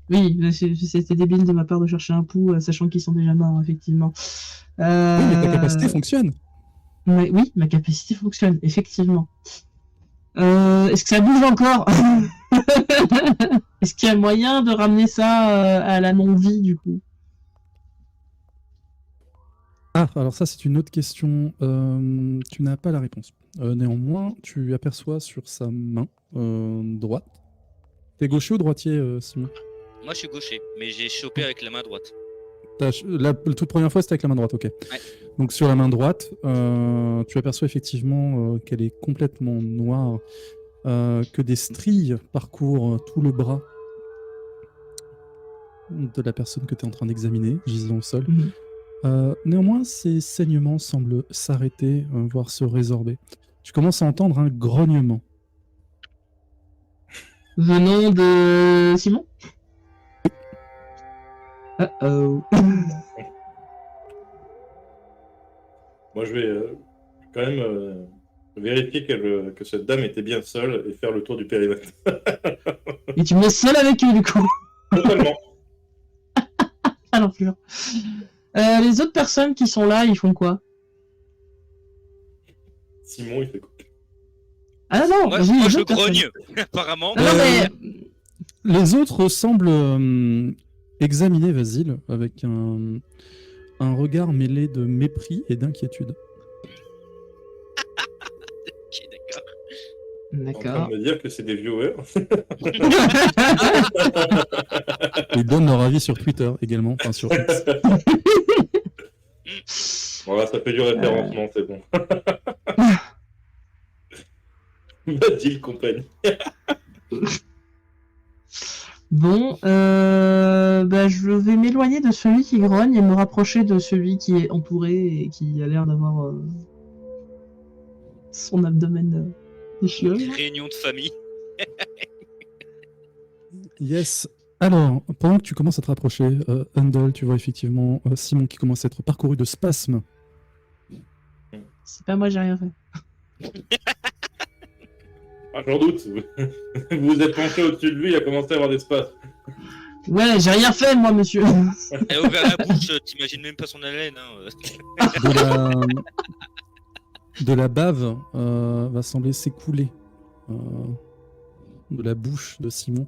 c'était débile de ma part de chercher un pouls, sachant qu'ils sont déjà morts, effectivement. Oui, mais ta capacité fonctionne. Mais oui, ma capacité fonctionne, effectivement. Est-ce que ça bouge encore? Est-ce qu'il y a moyen de ramener ça à la non-vie, du coup? Ah, alors ça, c'est une autre question. Tu n'as pas la réponse. Néanmoins, tu aperçois sur sa main droite. T'es gaucher ou droitier, Simon? Moi, je suis gaucher, mais j'ai chopé avec la main droite. La toute première fois, c'était avec la main droite, ok. Ouais. Donc sur la main droite, tu aperçois effectivement qu'elle est complètement noire, que des stries parcourent tout le bras de la personne que tu es en train d'examiner, gisant au sol. Néanmoins, ces saignements semblent s'arrêter, voire se résorber. Tu commences à entendre un grognement. Venant de Simon? Uh-oh. moi, je vais quand même vérifier que cette dame était bien seule et faire le tour du périmètre. Et tu me laisses seul avec eux, du coup. Totalement. Ah l'enflure. Les autres personnes qui sont là, ils font quoi? Simon, il fait quoi? Ah non, Moi, vas-y, moi les je autres personnes. grogne, apparemment. Non, non, mais... Les autres semblent examiner Vasile avec un regard mêlé de mépris et d'inquiétude. Ok, d'accord. En train D'accord. de me dire que c'est des viewers. Ils donnent leur avis sur Twitter également, enfin sur X. Voilà, ça fait du référencement, c'est bon. Badil compagnie. Bon, bah, je vais m'éloigner de celui qui grogne et me rapprocher de celui qui est entouré et qui a l'air d'avoir son abdomen déchiré. Réunion de famille. Yes. Alors, pendant que tu commences à te rapprocher, Handel, tu vois effectivement Simon qui commence à être parcouru de spasmes. C'est pas moi, j'ai rien fait. Ah, j'en doute. Vous vous êtes penché au-dessus de lui, il a commencé à avoir des espaces. Ouais, j'ai rien fait, moi, monsieur. Elle a ouvert la bouche, t'imagines même pas son haleine. Hein. De la bave va sembler s'écouler de la bouche de Simon.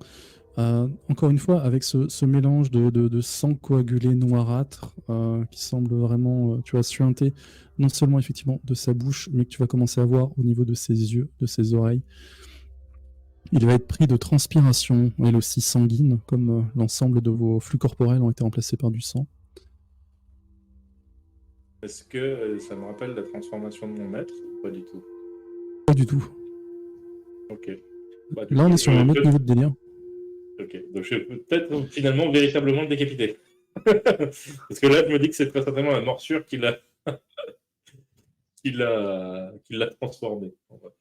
Encore une fois, avec ce mélange de sang coagulé noirâtre qui semble vraiment, tu vois, suinter non seulement effectivement de sa bouche, mais que tu vas commencer à voir au niveau de ses yeux, de ses oreilles. Il va être pris de transpiration, elle aussi sanguine, comme l'ensemble de vos flux corporels ont été remplacés par du sang. Est-ce que ça me rappelle la transformation de mon maître? Pas du tout. Pas du tout. Ok. Bah, du Là, on coup, est sur un autre niveau de délire. Ok, donc je peux peut-être finalement véritablement le décapiter. Parce que là, je me dis que c'est très certainement la morsure qui l'a transformé. En vrai.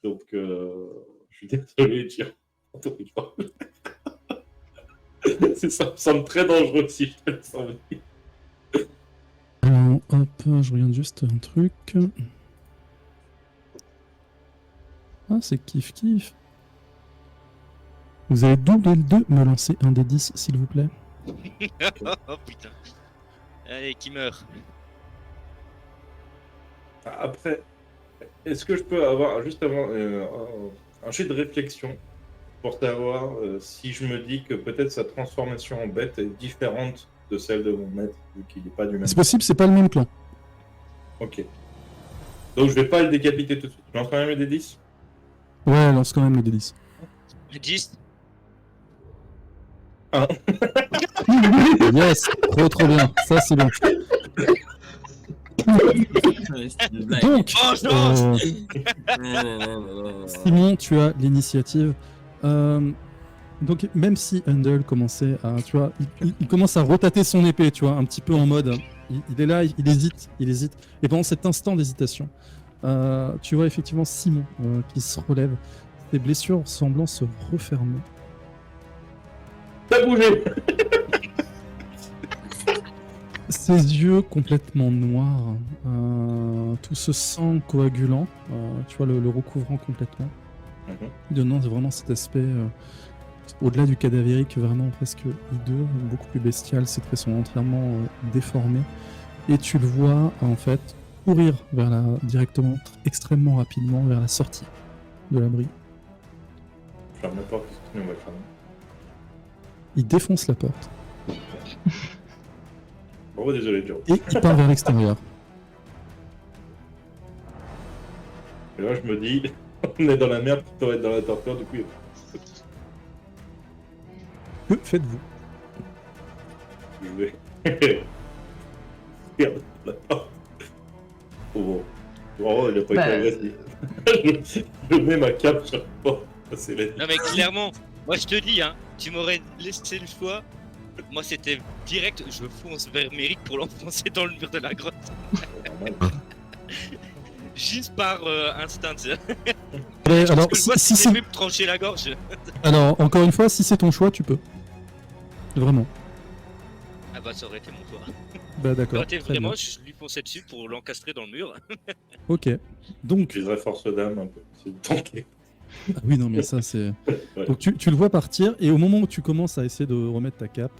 Donc, je suis désolé, Giro. Ça me semble très dangereux si je te le sens venir. Alors, hop, je regarde juste un truc. Ah, c'est kiff. Vous allez tous les deux me lancer un des 10, s'il vous plaît. Oh putain. Allez, qui meurt. Après, est-ce que je peux avoir, juste avant, un jet de réflexion pour savoir si je me dis que peut-être sa transformation en bête est différente de celle de mon maître, vu qu'il n'est pas du même C'est clan. possible, c'est pas le même clan. Ok. Donc je vais pas le décapiter tout de suite. Je lance quand même des 10. Ouais, lance quand même le D10. 10. Yes, trop bien. Ça, c'est bien. C'est une blague. Donc, Oh, non Simon, tu as l'initiative. Donc, même si Handel commençait à, tu vois, il commence à retater son épée, tu vois, un petit peu en mode, il est là, il hésite. Et pendant cet instant d'hésitation, tu vois effectivement Simon qui se relève, ses blessures semblant se refermer. T'as bougé. Ses yeux complètement noirs, tout ce sang coagulant, tu vois, le recouvrant complètement, donnant vraiment cet aspect, au-delà du cadavérique, vraiment presque hideux, beaucoup plus bestial. Ses traits sont entièrement déformés. Et tu le vois, en fait, courir directement, extrêmement rapidement, vers la sortie de l'abri. Ferme la porte, sinon on va le faire. Il défonce la porte Oh, désolé, Joe. et il part vers l'extérieur. Et là, je me dis, on est dans la merde plutôt être dans la torpeur, du coup. Que faites-vous? Je vais. Regarde la porte. Oh, bon, il a pas été agressif. Je mets ma cape sur la porte. C'est la Non mais clairement, moi je te dis, hein, tu m'aurais laissé le choix. Moi c'était direct, je fonce vers Méric pour l'enfoncer dans le mur de la grotte. Juste par instinct, tu sais. Ouais, alors, Je vois si si c'est... me trancher la gorge. Alors, encore une fois, si c'est ton choix, tu peux. Vraiment. Ah bah ça aurait été mon choix. Bah d'accord. Quand t'es très bien. vraiment, je lui fonçais dessus pour l'encastrer dans le mur. Ok. Donc, J'utiliserai force d'âme un peu. C'est tanké. ah oui, non, mais ça, c'est... Ouais. Donc, tu le vois partir, et au moment où tu commences à essayer de remettre ta cape,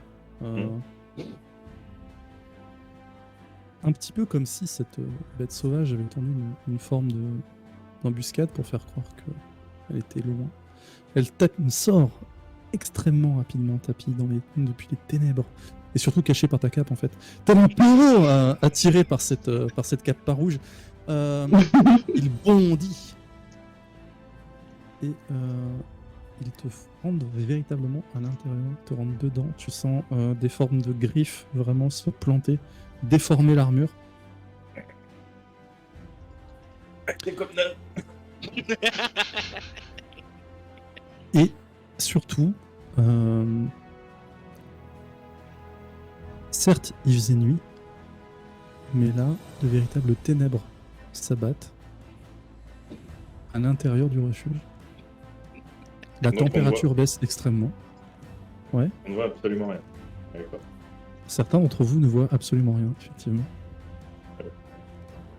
un petit peu comme si cette bête sauvage avait tendu une forme d'embuscade pour faire croire qu'elle était loin. Elle sort extrêmement rapidement, tapis depuis les ténèbres, et surtout cachée par ta cape en fait. Tel un péro attiré par cette cape pas rouge, il bondit et il te rentre véritablement à l'intérieur, il te rentre dedans. Tu sens des formes de griffes vraiment se planter, déformer l'armure. C'est comme neuf. Et surtout, certes, il faisait nuit, mais là, de véritables ténèbres s'abattent à l'intérieur du refuge. La Donc, on température baisse extrêmement. On ne voit absolument rien. D'accord. Certains d'entre vous ne voient absolument rien, effectivement.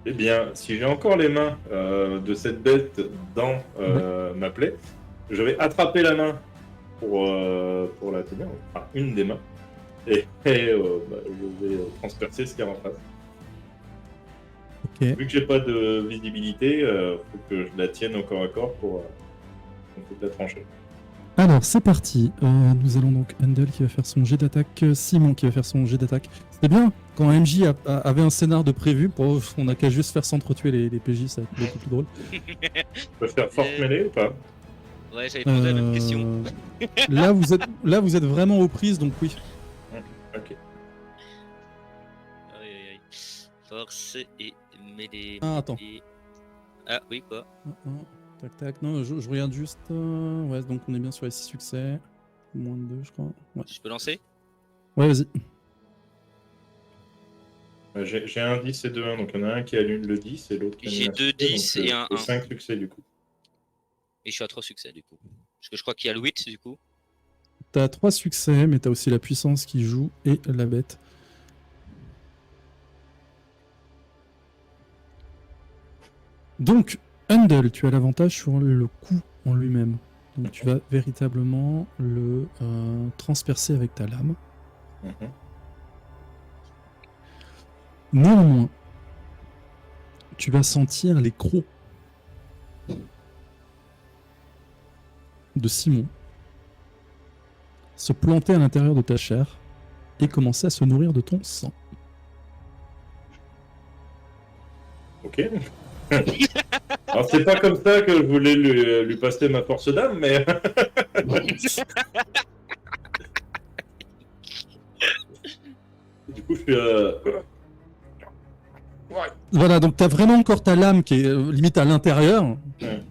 Eh bien, si j'ai encore les mains de cette bête dans ma plaie, je vais attraper la main pour la tenir, enfin une des mains, et je vais transpercer ce qu'il y a en face. Ok. Vu que j'ai pas de visibilité, faut que je la tienne au corps à corps pour la trancher. Alors, c'est parti. Nous allons donc Handel qui va faire son jet d'attaque, Simon qui va faire son jet d'attaque. C'était bien quand MJ avait un scénar de prévu, on n'a qu'à juste faire s'entretuer les PJ, ça va être beaucoup plus drôle. Je peux faire force mêlée ou pas? Ouais, j'avais posé la même question. Là, vous êtes vraiment aux prises, donc oui. Ok. Aïe, aïe, aïe. Force et mêlée. Ah, attends. Ah oui, quoi? Tac, tac. Non, je regarde juste. Ouais, donc on est bien sur les 6 succès. Moins de 2, je crois. Ouais, Je peux lancer? ouais, vas-y. J'ai un 10 et 2 1, donc il y en a un qui allume le 10 et l'autre qui J'ai allume un 2 succès, 10 donc, et un 1. 5 succès du coup. Et je suis à 3 succès du coup. Parce que je crois qu'il y a le 8 du coup. T'as 3 succès, mais t'as aussi la puissance qui joue et la bête. Donc, Handel, tu as l'avantage sur le coup en lui-même. Donc tu vas véritablement le transpercer avec ta lame. Mhm. Néanmoins, tu vas sentir les crocs de Simon se planter à l'intérieur de ta chair et commencer à se nourrir de ton sang. Ok. Alors c'est pas comme ça que je voulais lui passer ma force d'âme, mais... Du coup, je suis... Voilà, donc t'as vraiment encore ta lame qui est limite à l'intérieur. Ouais.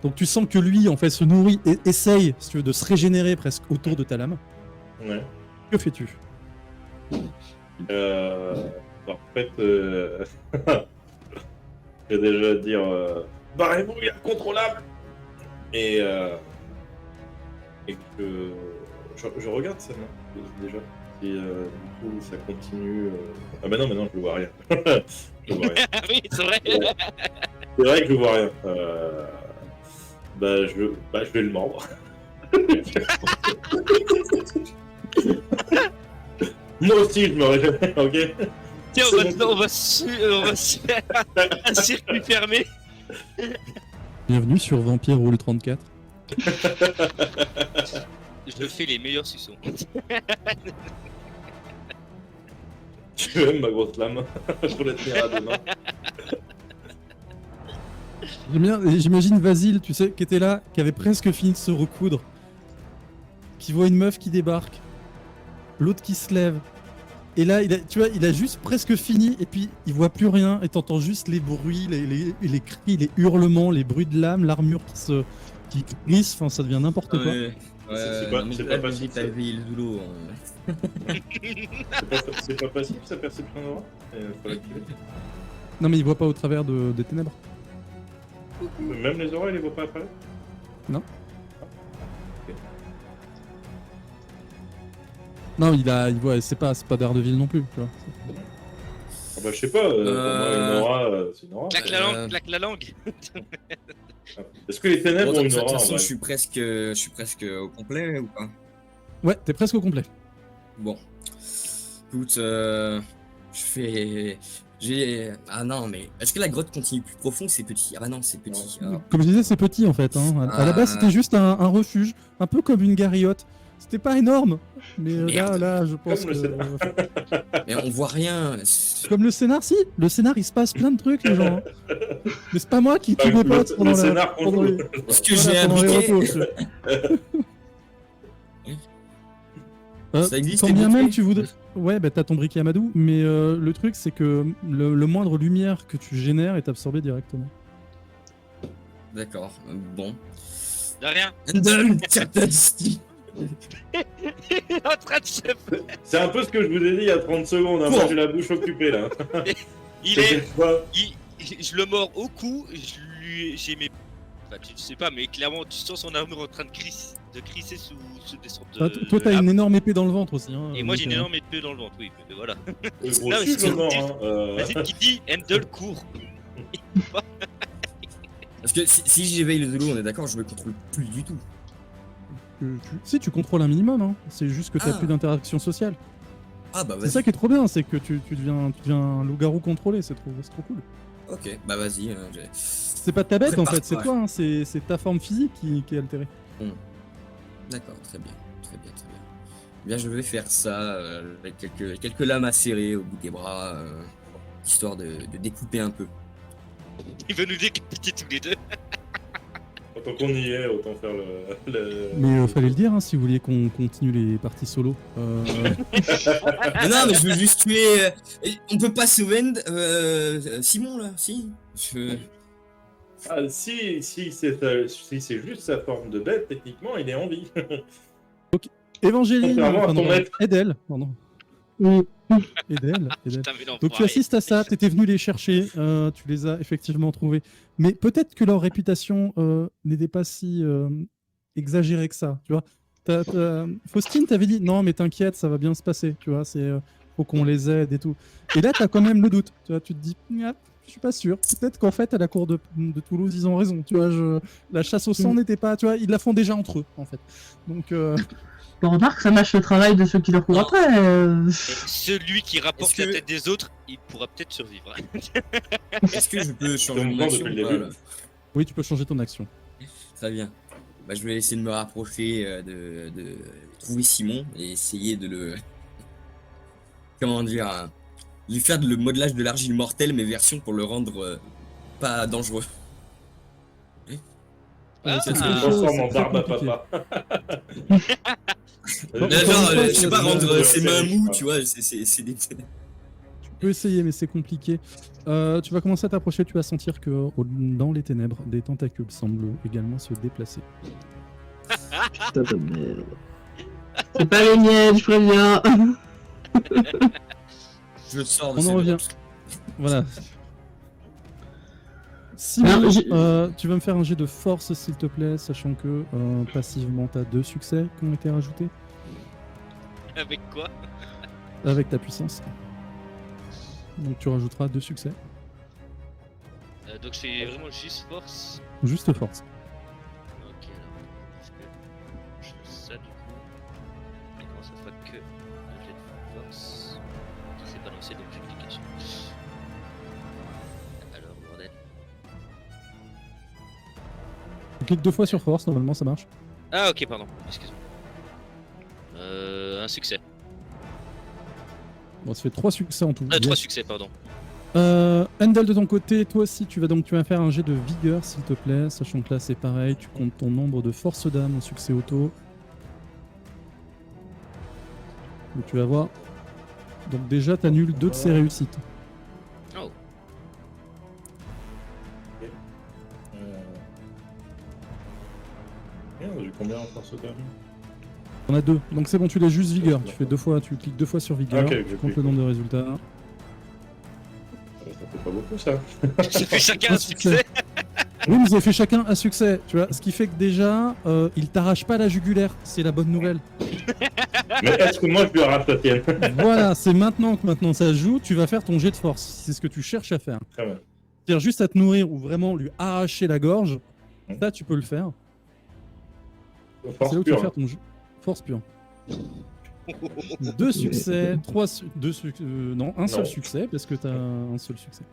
Donc tu sens que lui, en fait, se nourrit et essaye, si tu veux, de se régénérer presque autour de ta lame. Ouais. Que fais-tu? En fait, je vais déjà dire barrez-vous, il est incontrôlable. Et que je regarde ça déjà. Et du coup, ça continue. Ah bah non, maintenant je ne vois rien. Je vois rien. Oui, c'est vrai. C'est vrai que je vois rien. Je vais le mordre. Moi aussi, je me régénère, ok? Tiens, on va se faire un circuit fermé. Bienvenue sur Vampire Roule 34. Je fais les meilleurs suçons. Tu aimes ma grosse lame? Je peux la tenir à deux mains. J'aime bien, et j'imagine Vasile, tu sais, qui était là, qui avait presque fini de se recoudre, qui voit une meuf qui débarque, l'autre qui se lève, et là, il a juste presque fini, et puis il voit plus rien, et t'entends juste les bruits, les cris, les hurlements, les bruits de lames, l'armure qui crisse, enfin ça devient n'importe quoi. Ouais, C'est pas facile, t'as ça. éveillé le Zulu. C'est pas passif, sa perception d'aura? Faut l'activer. Non mais il voit pas au travers des ténèbres. Même les auras, il les voit pas apparaître? Non, il voit, c'est pas Daredevil non plus, tu vois. Ah bah, je sais pas, pour moi, une aura, c'est une aura. Claque la langue, claque la langue. Est-ce que les ténèbres Bon, ont de une toute aura? façon, en je vrai suis presque au complet ou pas? Ouais, t'es presque au complet. Bon. Écoute, Ah non, mais est-ce que la grotte continue plus profond ou c'est petit? Ah bah non, c'est petit. Ah. Comme je disais, c'est petit en fait. Hein. À la base, c'était juste un refuge, un peu comme une gariote. C'était pas énorme, mais Merde. là, je pense Comme le scénar. Mais on voit rien. Comme le scénar, si. Le scénar, il se passe plein de trucs, les gens. Mais c'est pas moi qui tue mes potes Le pendant scénar qu'on pendant joue. les... Est-ce que Voilà, j'ai pendant les indiqué? repos. Ça existe, Quand les bien même briquets tu voudrais... Ouais, bah t'as ton briquet Amadou, mais le truc c'est que le moindre lumière que tu génères est absorbée directement. D'accord, bon. De rien. Handel, Captain Steve. Il est en train de se... C'est un peu ce que je vous ai dit il y a 30 secondes. Hein. Moi, j'ai la bouche occupée là. Il est... Quoi Je le mords au cou, j'ai mes... Enfin, tu sais pas, mais clairement, tu sens son armure en train de crisser sous des sortes de... Toi t'as une énorme épée dans le ventre aussi. Hein, Et moi, j'ai une donc, énorme épée dans le ventre, oui, mais voilà. C'est Non, gros mais sucre, c'est le mort. Hein. Vas-y, qui dit Handel court. Parce que si j'éveille le Zulu, on est d'accord, je me contrôle plus du tout. Si tu contrôles un minimum, hein. C'est juste que t'as Ah. plus d'interaction sociale. Ah bah C'est vas-y. ça qui est trop bien, c'est que tu deviens un loup-garou contrôlé, c'est trop cool. Ok, bah vas-y. C'est pas ta bête en fait, c'est Prépare-toi. toi, hein. C'est ta forme physique qui est altérée. D'accord, très bien. Bien, je vais faire ça avec quelques lames acérées au bout des bras, histoire de découper un peu. Il veut nous décapiter tous les deux. Tant qu'on y est, autant faire le... Mais fallait le dire, hein, si vous vouliez qu'on continue les parties solo. Mais non, mais je veux juste tuer. On peut pas sauver Simon là, si. Ah, si c'est juste sa forme de bête, techniquement, il est en vie. Évangéline, Contrairement à ton pardon, maître. Edel, pardon. Oui. Edel. Putain, mais Donc tu l'enfoiré. assistes à ça, tu étais venu les chercher, tu les as effectivement trouvés. Mais peut-être que leur réputation n'était pas si exagérée que ça, tu vois. Faustine t'avait dit non mais t'inquiète, ça va bien se passer, tu vois, faut qu'on les aide et tout. Et là t'as quand même le doute, tu vois, tu te dis ah, je suis pas sûr. Peut-être qu'en fait à la cour de Toulouse ils ont raison, tu vois. La chasse au sang n'était pas, tu vois, ils la font déjà entre eux en fait. Donc On remarque, ça mâche le travail de ceux qui leur courent Non. après. Et celui qui rapporte Est-ce la que- tête des autres, il pourra peut-être survivre. Est-ce que je peux changer Donc, mon bon, action depuis ou le pas, début. là oui, tu peux changer ton action. Très bien. Bah, je vais essayer de me rapprocher, de trouver Simon et essayer de le. Comment dire lui faire le modelage de l'argile mortelle, mais version pour le rendre pas dangereux. Ah, c'est Il se très chaud, transforme c'est en très barbe à compliqué. papa. Bon, Là, encore genre, une fois, je sais pas, c'est- rendre ses mains mous, Voilà. tu vois, c'est des. Tu peux essayer, mais c'est compliqué. Tu vas commencer à t'approcher, tu vas sentir que dans les ténèbres, des tentacules semblent également se déplacer. Putain de merde. C'est pas les miennes, je préviens. Je sors de On en ces revient. drops. Voilà. Simon, Alors, j'ai- tu vas me faire un jet de force, s'il te plaît, sachant que passivement, tu as 2 succès qui ont été rajoutés avec quoi? avec ta puissance. Donc tu rajouteras 2 succès. Donc c'est vraiment juste force. Juste force. Ok, alors. Est-ce que je fais ça du coup? Et comment ça fera que un jet de force qui s'est balancé donc je vais cliquer dessus. Alors, bordel. Tu cliques 2 fois sur force, normalement ça marche. Ah, ok, pardon, excuse-moi. Un succès. Bon, ça fait 3 succès en tout. 3 Yes. succès, pardon. Handel de ton côté, toi aussi tu vas faire un jet de vigueur s'il te plaît, sachant que là c'est pareil, tu comptes ton nombre de force d'âme en succès auto. Donc tu vas voir. Donc déjà t'annules 2 de ses réussites. Merde, j'ai combien en force d'âme? On a 2, donc c'est bon, tu l'as juste vigueur. Tu fais 2 fois, tu cliques 2 fois sur vigueur, Ok, tu comptes le nombre de résultats. Ça fait pas beaucoup ça. Ça fait chacun Pas un de succès. Oui, mais vous avez fait chacun un succès, tu vois. Ce qui fait que déjà, il t'arrache pas la jugulaire, c'est la bonne nouvelle. Mais est-ce que moi je lui arrache la tienne? Voilà, c'est maintenant que maintenant ça joue, tu vas faire ton jet de force. C'est ce que tu cherches à faire. Très bien. C'est-à-dire juste à te nourrir ou vraiment lui arracher la gorge, ça tu peux le faire. Force C'est là où tu vas pure. faire ton jeu. Force pure. 2 succès, un seul Non. succès, parce que t'as un seul succès.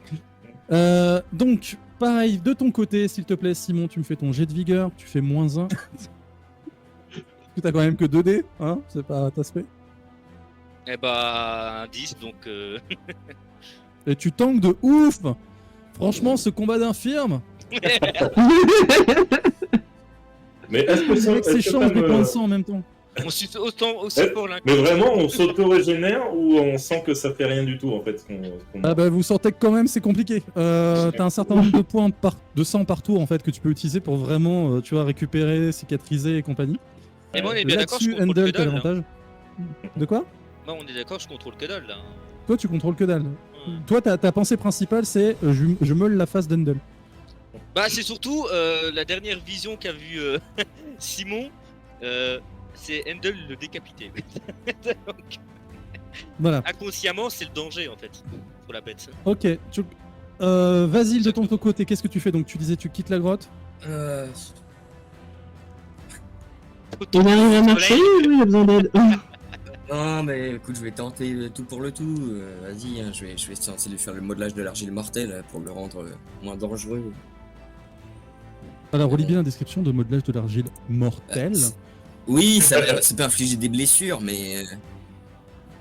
Donc, pareil, de ton côté, s'il te plaît, Simon, tu me fais ton jet de vigueur, tu fais -1. Parce que t'as quand même que 2 dés, hein, c'est pas ta spé. Eh bah, un 10, donc. Et tu tankes de ouf. Franchement, ce combat d'infirme, Mais est-ce que le ça. mec est-ce que s'échange ça des me- points de sang en même temps. On suit autant aussi Eh, fort l'un que Mais l'autre. vraiment, on s'auto-régénère ou on sent que ça fait rien du tout en fait ce qu'on Ah bah vous sentez que quand même c'est compliqué. T'as un certain nombre de points de sang par tour en fait que tu peux utiliser pour vraiment, tu vois, récupérer, cicatriser et compagnie. Et moi, on est bien d'accord, je Là-dessus, contrôle que Handel, t'as dalle. Hein. l'avantage. De quoi? Moi, on est d'accord, je contrôle que dalle là. Toi, tu contrôles que dalle. Ouais. Toi, ta pensée principale, c'est je meule la face d'Handel. Bah, c'est surtout la dernière vision qu'a vu Simon. C'est Handel le décapité. Donc, Voilà. inconsciemment, c'est le danger en fait pour la bête. Ok. Vasile, de ton côté, qu'est-ce que tu fais? Donc, tu disais tu quittes la grotte. Il arrive à marcher ou il a besoin d'aide? Non, mais écoute, je vais tenter le tout pour le tout. Vas-y, hein, je vais tenter de faire le modelage de l'argile mortelle pour le rendre moins dangereux. Alors, relis bien la description de modelage de l'argile mortelle. Oui, ça peut infliger des blessures, mais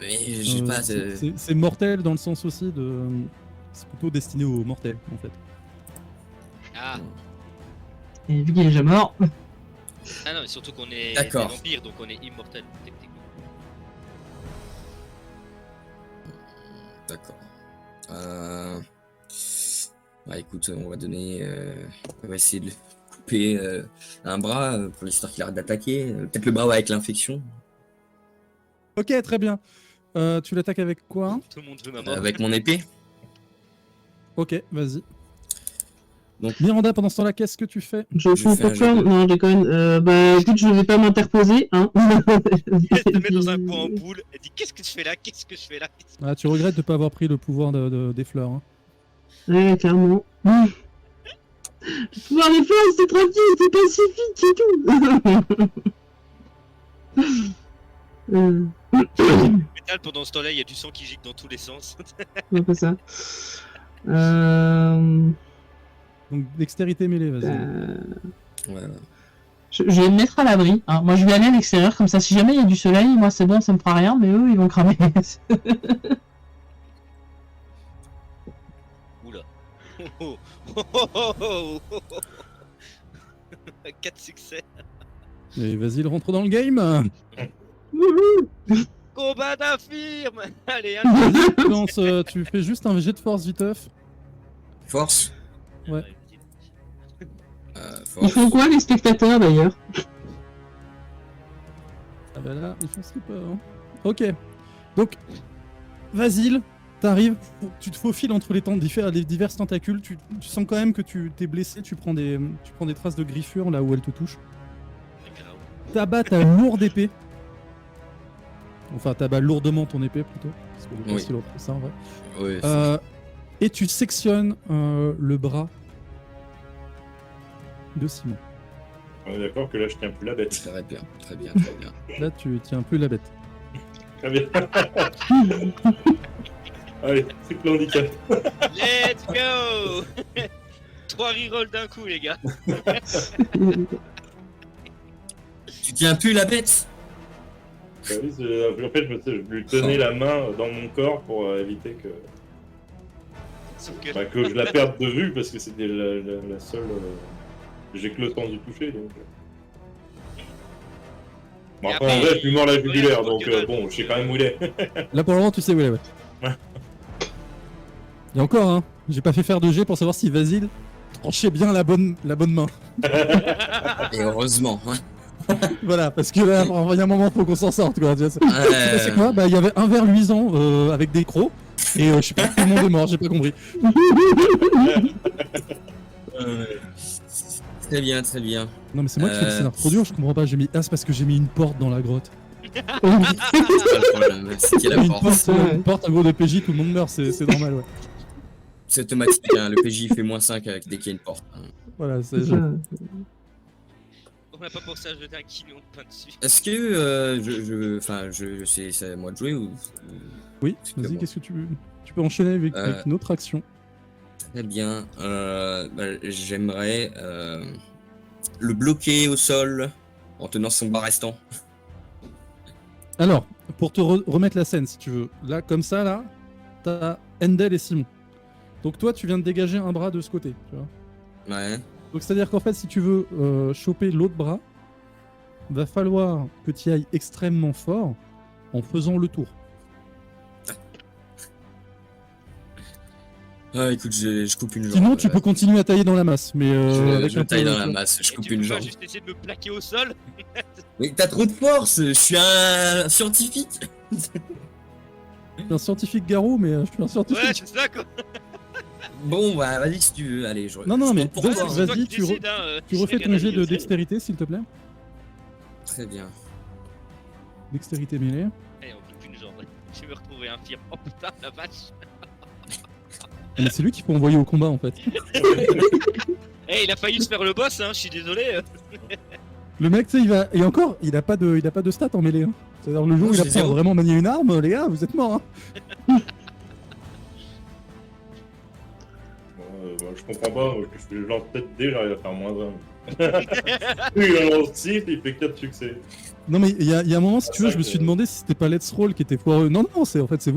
je sais pas. C'est mortel dans le sens aussi de. C'est plutôt destiné aux mortels en fait. Ah, Et vu qu'il est déjà mort. ah non, mais surtout qu'on est des D'accord. vampires, donc on est immortel techniquement. D'accord. Bah écoute, on va donner. On va essayer de couper un bras pour l'histoire qu'il arrête d'attaquer. Peut-être le bras avec l'infection. Ok, très bien. Tu l'attaques avec quoi? Tout le monde veut ma mort. Avec mon épée. Ok, vas-y. Donc- Miranda, pendant ce temps-là, qu'est-ce que tu fais? Je fais un confirme. jet de- Non, je déconne. Bah, écoute, je vais pas m'interposer. Hein. Elle te met dans un coin en boule. Elle dit qu'est-ce que je fais là? Qu'est-ce que je fais là? Ah, tu regrettes de ne pas avoir pris le pouvoir des fleurs. Hein. Ouais, clairement. Le pouvoir des fleurs, c'est tranquille, c'est pacifique et tout. Métal, pendant ce temps-là, il y a du sang qui gicle dans tous les sens. Un peu ça. Donc, dextérité mêlée, vas-y. Ouais. Je vais me mettre à l'abri. Hein. Moi, je vais aller à l'extérieur, comme ça, si jamais il y a du soleil, moi, c'est bon, ça me fera rien, mais eux, ils vont cramer. Oula. Oh, oh, oh, oh, oh, oh, oh. 4 succès. Et vas-y, il rentre dans le game. Combat d'infirme. Allez, un Vas-y, tu fais juste un jet de force viteuf. Force. Ouais. Ils Force. font quoi, les spectateurs, d'ailleurs? Ah bah là, ils font ce qu'ils peuvent. Hein. Ok. Donc, Vasile, t'arrives, tu te faufiles entre les divers tentacules, tu sens quand même que tu t'es blessé, tu prends des traces de griffures là où elles te touchent. T'abats ta lourde épée. Enfin, t'abats lourdement ton épée plutôt. Parce que Oui. c'est l'autre, ça en vrai. Oui. Et tu sectionnes le bras de Simon. On est d'accord que là, je tiens plus la bête. Très bien, très bien, très bien. Là, tu tiens plus la bête. Très bien. Allez, c'est le handicap. Let's go. 3 rerolls d'un coup, les gars. Tu tiens plus la bête? Bah oui, en fait, je lui tenais la main dans mon corps pour éviter que, Sauf que que je la perde de vue parce que c'était la seule. J'ai que le temps du toucher donc. Bon, Et après, après, en vrai, je suis mort la jugulaire il- donc bon, je sais quand même où il est. Là, pour le moment, tu sais où elle est, ouais. Ouais. Et encore, hein, j'ai pas fait faire de jet pour savoir si Vasile tranchait bien la bonne main. Et heureusement. Hein. Voilà, parce que là, il y a un moment, faut qu'on s'en sorte, quoi. Tu vois, c'est passé quoi? Bah, il y avait un verre luisant avec des crocs, et je sais pas, tout le monde est mort, j'ai pas compris. Très bien, très bien. Non, mais c'est moi qui fais le scénar trop dur, je comprends pas. J'ai mis c'est parce que j'ai mis une porte dans la grotte. Pas le problème, c'est qu'il y a la Une force. porte, une porte, un gros de PJ, tout le monde meurt, c'est normal, ouais. C'est automatique, hein. Le PJ fait -5 dès qu'il y a une porte. Hein. Voilà, c'est. on n'a pas pensé à jeter un kilo de pain dessus. Est-ce que c'est à moi de jouer ou Oui, c'est vas-y, bon. qu'est-ce que tu veux? Tu peux enchaîner avec une autre action. Très bien. J'aimerais le bloquer au sol en tenant son bras restant. Alors, pour te remettre la scène, si tu veux, là, comme ça, là, t'as Endel et Simon. Donc toi, tu viens de dégager un bras de ce côté, tu vois. Ouais. Donc c'est-à-dire qu'en fait, si tu veux choper l'autre bras, va falloir que tu ailles extrêmement fort en faisant le tour. Ah, écoute, je coupe une jambe. Sinon, tu peux continuer à tailler dans la masse, mais avec je un taille peu- dans la masse, je Et coupe tu une peux pas jambe. juste essayer de me plaquer au sol? Mais t'as trop de force, je suis un scientifique. Je suis un scientifique garou, mais je suis un scientifique. Ouais, c'est ça quoi. Bon, bah vas-y si tu veux, allez, je Non, non, mais pour donc, toi, hein. c'est toi vas-y, qui décides, hein, tu je refais fais ton rien à jet de dire. dextérité, s'il te plaît. Très bien. Dextérité mêlée. Allez, on coupe une jambe. Je vais me retrouver infirme. Oh putain, la vache. Ah, mais c'est lui qu'il faut envoyer au combat, en fait. Eh, il a failli se faire le boss, hein, je suis désolé. Le mec, tu sais, il va. Et encore, il a pas de stats en mêlée. Hein. C'est-à-dire, le jour où il C'est apprend à zéro. vraiment manier une arme, les gars, vous êtes morts. Hein. Je comprends pas, moi, je fais lance peut-être D, j'arrive à faire -1. Lui, il en lance 6, il fait 4 succès. Non, mais il y a un moment, si tu veux, je me suis demandé si c'était pas Let's Roll qui était foireux. Non, non, c'est vous. C'est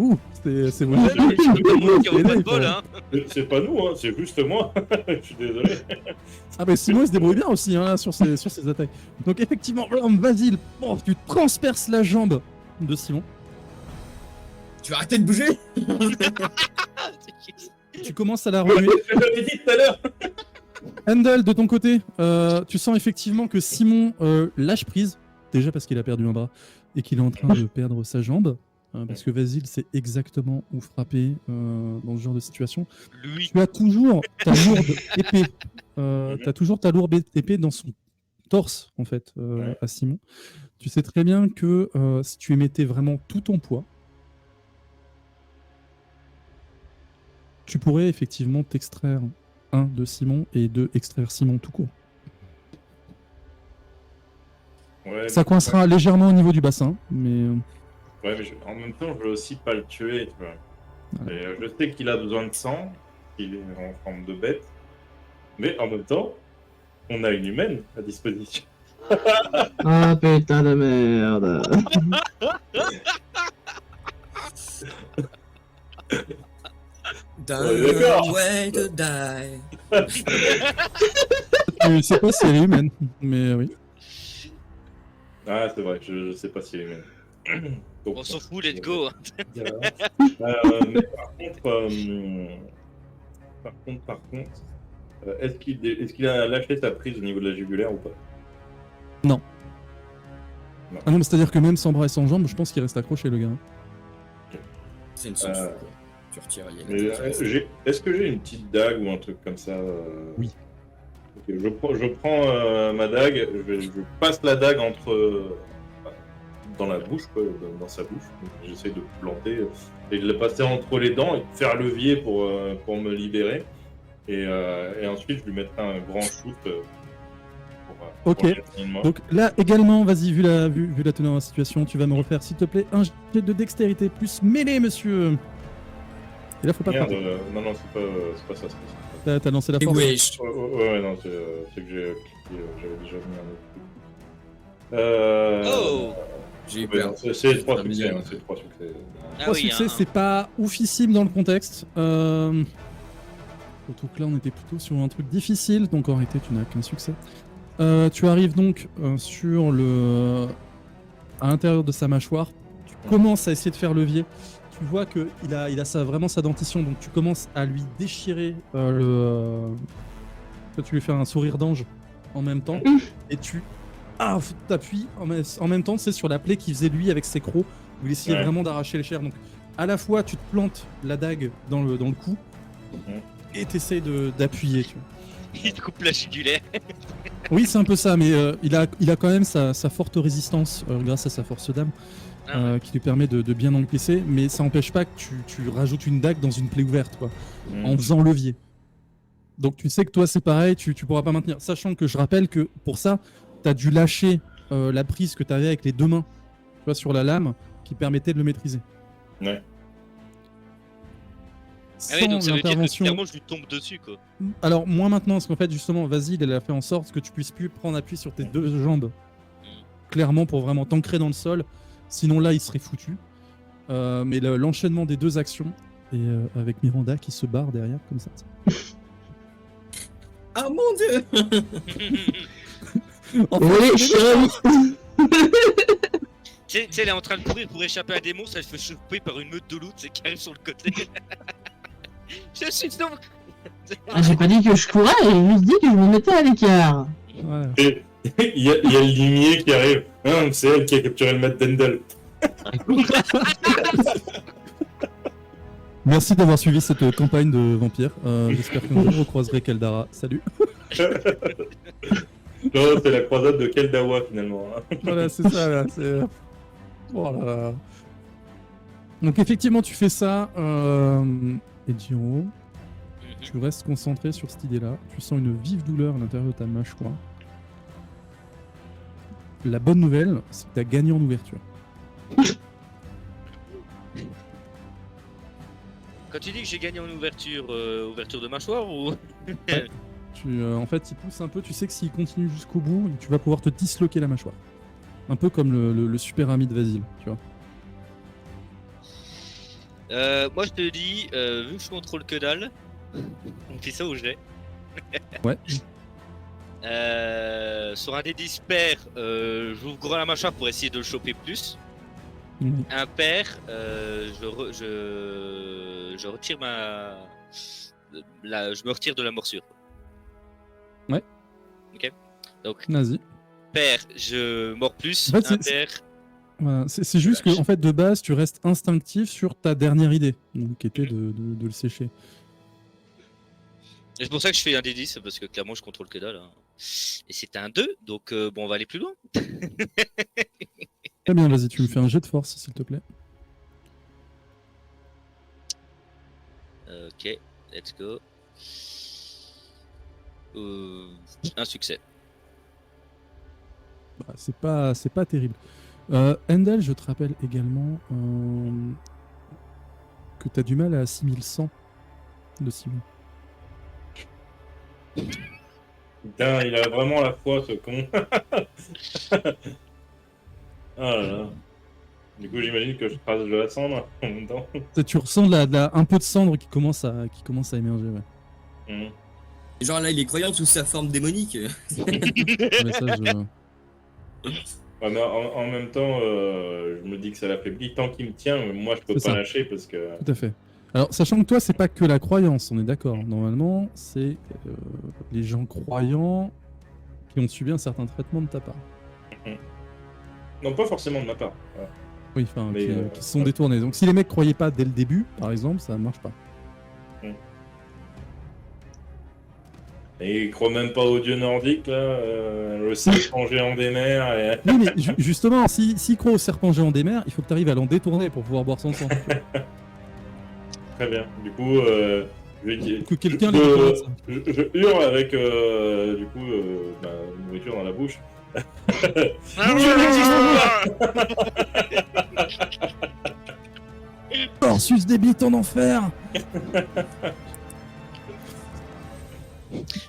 vous. Ouais, non, mais je peux pas vous dire, C'est pas de vrai, bol, quoi. hein. C'est pas nous, hein, c'est juste moi. Je suis désolé. Ah, bah Simon, il se débrouille bien aussi hein, sur ses attaques. Donc, effectivement, Vasile, bon, tu transperces la jambe de Simon. Tu vas arrêter de bouger. tu commences à la remuer. Je l'avais dit tout à l'heure. Handel, de ton côté, tu sens effectivement que Simon lâche prise, déjà parce qu'il a perdu un bras et qu'il est en train de perdre sa jambe, parce que Vasile sait exactement où frapper dans ce genre de situation. Lui. Tu as toujours ta lourde épée, t'as toujours ta lourde épée dans son torse, en fait, Ouais. à Simon. Tu sais très bien que si tu émettais vraiment tout ton poids, tu pourrais effectivement t'extraire de Simon et extraire Simon tout court. Ouais, Ça coincera légèrement au niveau du bassin, mais Ouais, mais en même temps, je veux aussi pas le tuer, tu vois. Ouais. Et, je sais qu'il a besoin de sang, qu'il est en forme de bête, mais en même temps, on a une humaine à disposition. Ah putain de merde. D'accord. Way to die. tu sais pas si elle est humaine. Mais oui. Ah, c'est vrai, je sais pas s'il est humaine. Donc, On s'en fout, let's go. mais par contre, est-ce qu'il a lâché sa prise au niveau de la jugulaire ou pas? Ah non, mais c'est-à-dire que même sans bras et sans jambes, je pense qu'il reste accroché le gars. C'est une sauce. quoi. Tu retires, il y a Mais, est-ce que j'ai une petite dague ou un truc comme ça Oui. Ok, je prends ma dague, je passe la dague dans la bouche, quoi, dans sa bouche. J'essaie de planter et de la passer entre les dents et de faire levier pour me libérer. Et ensuite, je lui mettrai un grand shoot. Ok. Donc là également, vas-y, vu la teneur de la situation, tu vas me refaire, s'il te plaît, un jet de dextérité plus mêlée, monsieur. Et là, faut pas Merde, partir. non, c'est pas ça. C'est pas ça. T'as lancé la Et force. wesh. Ouais, non, c'est que j'ai cliqué, j'avais déjà mis un autre truc. Oh. J'ai eu Ouais, peur. non, c'est 3 Ça me succès, vient. hein, c'est 3 succès. Ah 3 oui, succès, hein. c'est pas oufissime dans le contexte. Surtout que là, on était plutôt sur un truc difficile, donc en réalité, tu n'as qu'un succès. Tu arrives donc sur à l'intérieur de sa mâchoire. Tu commences à essayer de faire levier. Tu vois que il a vraiment sa dentition, donc tu commences à lui déchirer Toi, tu lui fais un sourire d'ange en même temps, et tu t'appuies en même temps, c'est sur la plaie qu'il faisait lui avec ses crocs, où il essayait Ouais. vraiment d'arracher les chairs. Donc à la fois, tu te plantes la dague dans le cou, et t'essayes d'appuyer. Tu vois. Il te coupe la jugulaire. Oui, c'est un peu ça, mais il a quand même sa forte résistance grâce à sa force d'âme qui lui permet de bien encaisser, mais ça n'empêche pas que tu rajoutes une dague dans une plaie ouverte, quoi, en faisant levier. Donc tu sais que toi c'est pareil, tu pourras pas maintenir. Sachant que je rappelle que pour ça, tu as dû lâcher la prise que tu avais avec les deux mains, tu vois, sur la lame, qui permettait de le maîtriser. Ouais. Ah oui, donc ça Sans veut dire que l'intervention- clairement je lui tombe dessus, quoi. Alors, moins maintenant, parce qu'en fait, justement, Vasile, elle a fait en sorte que tu puisses plus prendre appui sur tes deux jambes. Clairement, pour vraiment t'ancrer dans le sol. Sinon, là, il serait foutu. Mais l'enchaînement des deux actions, et avec Miranda qui se barre derrière, comme ça. Ah mon dieu. Oui, chérie. Tu sais, elle est en train de courir pour échapper à des monstres, elle se fait choper par une meute de loups, c'est qui arrive sur le côté. Je suis donc. Ah, j'ai pas dit que je courais, j'ai juste dit que je me mettais à l'écart. Voilà. Et il y a le limier qui arrive. Ah, c'est elle qui a capturé le maître d'Endel. Merci d'avoir suivi cette campagne de vampire. J'espère qu'un jour vous recroiserez Keldara. Salut. Non, c'est la croisade de Keldawa finalement. Voilà, c'est ça, là. Oh là là. Donc, effectivement, tu fais ça. Et Giro, tu restes concentré sur cette idée-là. Tu sens une vive douleur à l'intérieur de ta mâchoire. La bonne nouvelle, c'est que tu as gagné en ouverture. Quand tu dis que j'ai gagné en ouverture, ouverture de mâchoire ou. En fait, il pousse un peu. Tu sais que s'il continue jusqu'au bout, tu vas pouvoir te disloquer la mâchoire. Un peu comme le super ami de Vasile, tu vois. Moi je te dis, vu que je contrôle que dalle, on fait ça au jet. Ouais. Sur un des 10 pairs, j'ouvre grand la mâchoire pour essayer de le choper plus. Mhm. Un pair, je retire ma je me retire de la morsure. Ouais. Ok. Donc, Vas-y. pair, je mords plus. En fait, Impair, Voilà, c'est juste que en fait de base tu restes instinctif sur ta dernière idée, donc, qui était de le sécher. et c'est pour ça que je fais un D10, parce que clairement je contrôle que dalle. Hein. Et c'est un 2, donc bon, on va aller plus loin. Très bien, vas-y, tu me fais un jet de force s'il te plaît. Ok, let's go. Un succès. Bah, c'est pas terrible. Endel, je te rappelle également que tu as du mal à 6100 de Simon. Putain, il a vraiment la foi, ce con. Ah là là. Du coup, j'imagine que je trace de la cendre en même temps. Tu ressens un peu de cendre qui commence à émerger. Ouais. Mhm. Genre là, il est croyant sous sa forme démonique. Mais ça, Ouais, mais en même temps, je me dis que ça l'affaiblit. Tant qu'il me tient, moi, je peux C'est pas ça. lâcher parce que... Tout à fait. Alors, sachant que toi, c'est pas que la croyance, on est d'accord. Normalement, c'est les gens croyants qui ont subi un certain traitement de ta part. Non, pas forcément de ma part. Voilà. Oui, enfin, Mais, qui se sont détournés. Donc, si les mecs croyaient pas dès le début, par exemple, ça marche pas. Et il croit même pas aux dieux nordiques, là, le serpent géant des mers. Et... Oui, mais justement, s'il croit au serpent géant des mers, il faut que tu arrives à l'en détourner pour pouvoir boire son sang. Très bien. Du coup, je vais dire... Que quelqu'un les détourne. Je hurle avec, du coup, ma nourriture dans la bouche. Oh, suce des bites en enfer.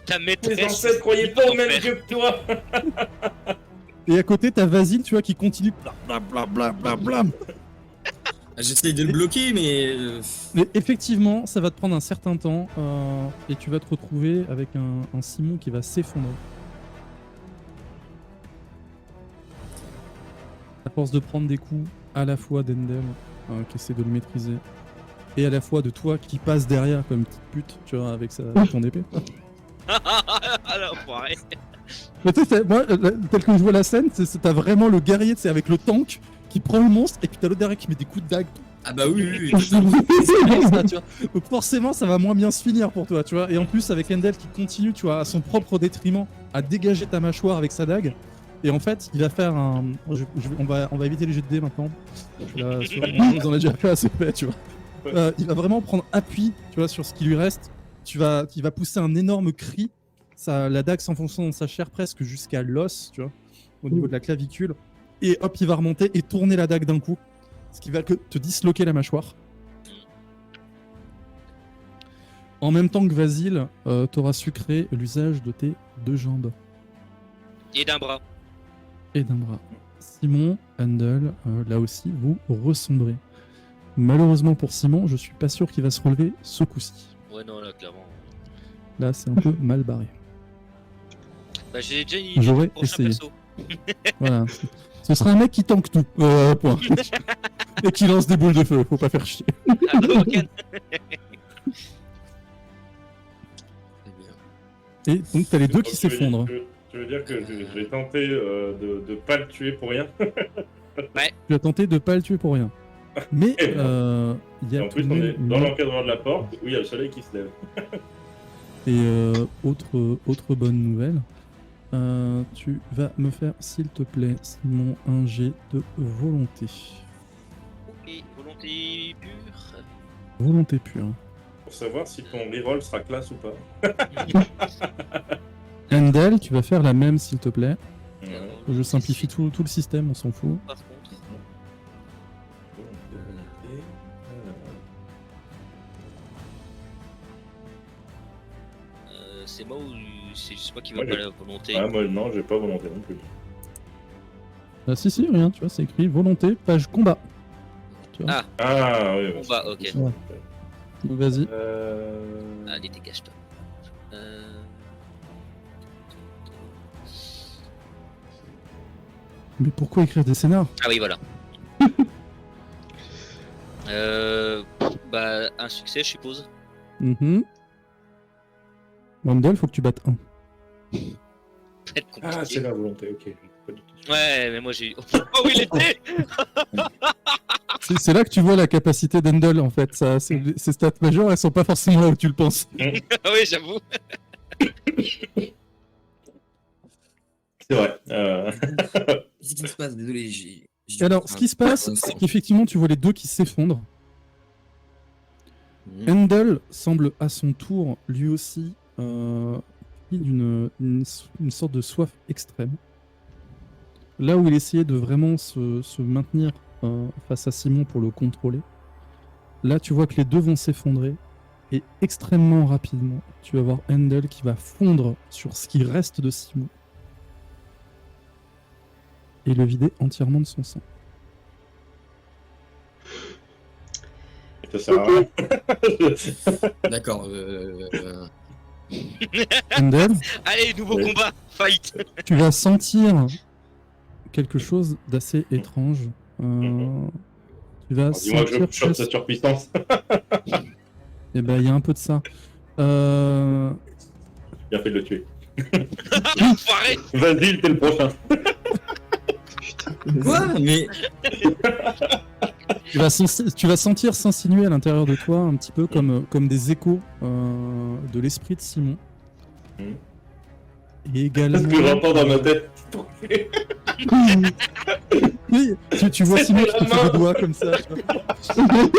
Ta Mes maîtresse. ancêtres croyaient pas au même Enfer. dieu que toi. Et à côté, t'as Vasile, tu vois, qui continue. Blablabla. J'essaye de le bloquer, mais. Mais effectivement, ça va te prendre un certain temps et tu vas te retrouver avec un Simon qui va s'effondrer. À force de prendre des coups à la fois d'Endel, qui essaie de le maîtriser, et à la fois de toi qui passe derrière comme une petite pute, tu vois, avec ton épée. Alors, pareil. Mais tu sais, moi, tel que je vois la scène, t'as vraiment le guerrier, c'est avec le tank qui prend le monstre, et puis t'as l'autre derrière qui met des coups de dague. Ah bah oui, oui, oui. Ça, tu vois. Donc forcément, ça va moins bien se finir pour toi, tu vois. Et en plus, avec Endel qui continue, tu vois, à son propre détriment, à dégager ta mâchoire avec sa dague. Et en fait, il va faire un. On va éviter les jets de dés maintenant. On en a déjà fait assez fait, tu vois. Il va vraiment prendre appui, tu vois, sur ce qui lui reste. Il va pousser un énorme cri. La dague s'enfonçant dans sa chair presque jusqu'à l'os, tu vois, au niveau de la clavicule. Et hop, il va remonter et tourner la dague d'un coup. Ce qui va te disloquer la mâchoire. En même temps que Vasile, t'auras sucré l'usage de tes 2 jambes Et d'un bras. et d'un bras. Simon, Handel, là aussi, vous ressombrez. Malheureusement pour Simon, je suis pas sûr qu'il va se relever ce coup-ci. Ouais, non, là, clairement. Là, c'est un peu mal barré. Bah, j'ai déjà une idée J'aurais du prochain essayé. perso. Voilà. Ce sera un mec qui tank tout. Point. Et qui lance des boules de feu, faut pas faire chier. Ah, Morgan. Et donc, t'as les deux Donc, qui tu veux dire- s'effondrent. Tu veux dire que je vais tenter de pas le tuer pour rien. Tu as tenté de pas le tuer pour rien. Mais Et il y Et a en tout plus, de on même est dans l'encadrement de la porte où il y a le soleil qui se lève. Et autre bonne nouvelle, tu vas me faire, s'il te plaît, Simon, un jet de volonté. Ok, volonté pure. Volonté pure. Pour savoir si ton reroll sera classe ou pas. Handel, tu vas faire la même, s'il te plaît. Ouais. Je simplifie tout le système, on s'en fout. Par contre. C'est moi ou c'est juste moi qui veux Moi, pas j'ai- la volonté? Ah, moi, non, j'ai pas volonté non plus. Ah, si, rien, tu vois, c'est écrit volonté, page combat. Tu vois. Ah, oui. Bon, bah, ok. Ouais. Donc, vas-y. Allez, dégage-toi. Mais pourquoi écrire des scénars? Ah oui, voilà. Bah, un succès, je suppose. Wendell, faut que tu battes 1. Très compliqué. Ah, c'est la volonté, ok. Pas du tout. Ouais, mais moi j'ai eu. Oh, il était. C'est là que tu vois la capacité d'Endel en fait. Ces stats majeures, elles sont pas forcément là où tu le penses. Ah oui, j'avoue. C'est vrai. Qu'est-ce qui se passe? Désolé, Alors, ce qui se passe, c'est qu'effectivement, tu vois les deux qui s'effondrent. Endel semble à son tour, lui aussi, pris d'une sorte de soif extrême. Là où il essayait de vraiment se maintenir face à Simon pour le contrôler, là tu vois que les deux vont s'effondrer et extrêmement rapidement, tu vas voir Endel qui va fondre sur ce qui reste de Simon et le vider entièrement de son sang. Ça sert à rien. D'accord. Endel, Allez, nouveau Ouais. combat, fight. tu vas sentir quelque chose d'assez étrange. Tu vas Dis-moi que je sentir chope sa surpuissance. et ben il y a un peu de ça. Bien fait de le tuer. Enfoiré. Vas-y, t'es le prochain. Quoi? Mais Tu vas sentir s'insinuer à l'intérieur de toi un petit peu comme des échos de l'esprit de Simon. Mhm. Et également. Ce que j'entends dans ma tête. Oui, tu vois C'était Simon qui la te fait main. des doigts comme ça. tu vois.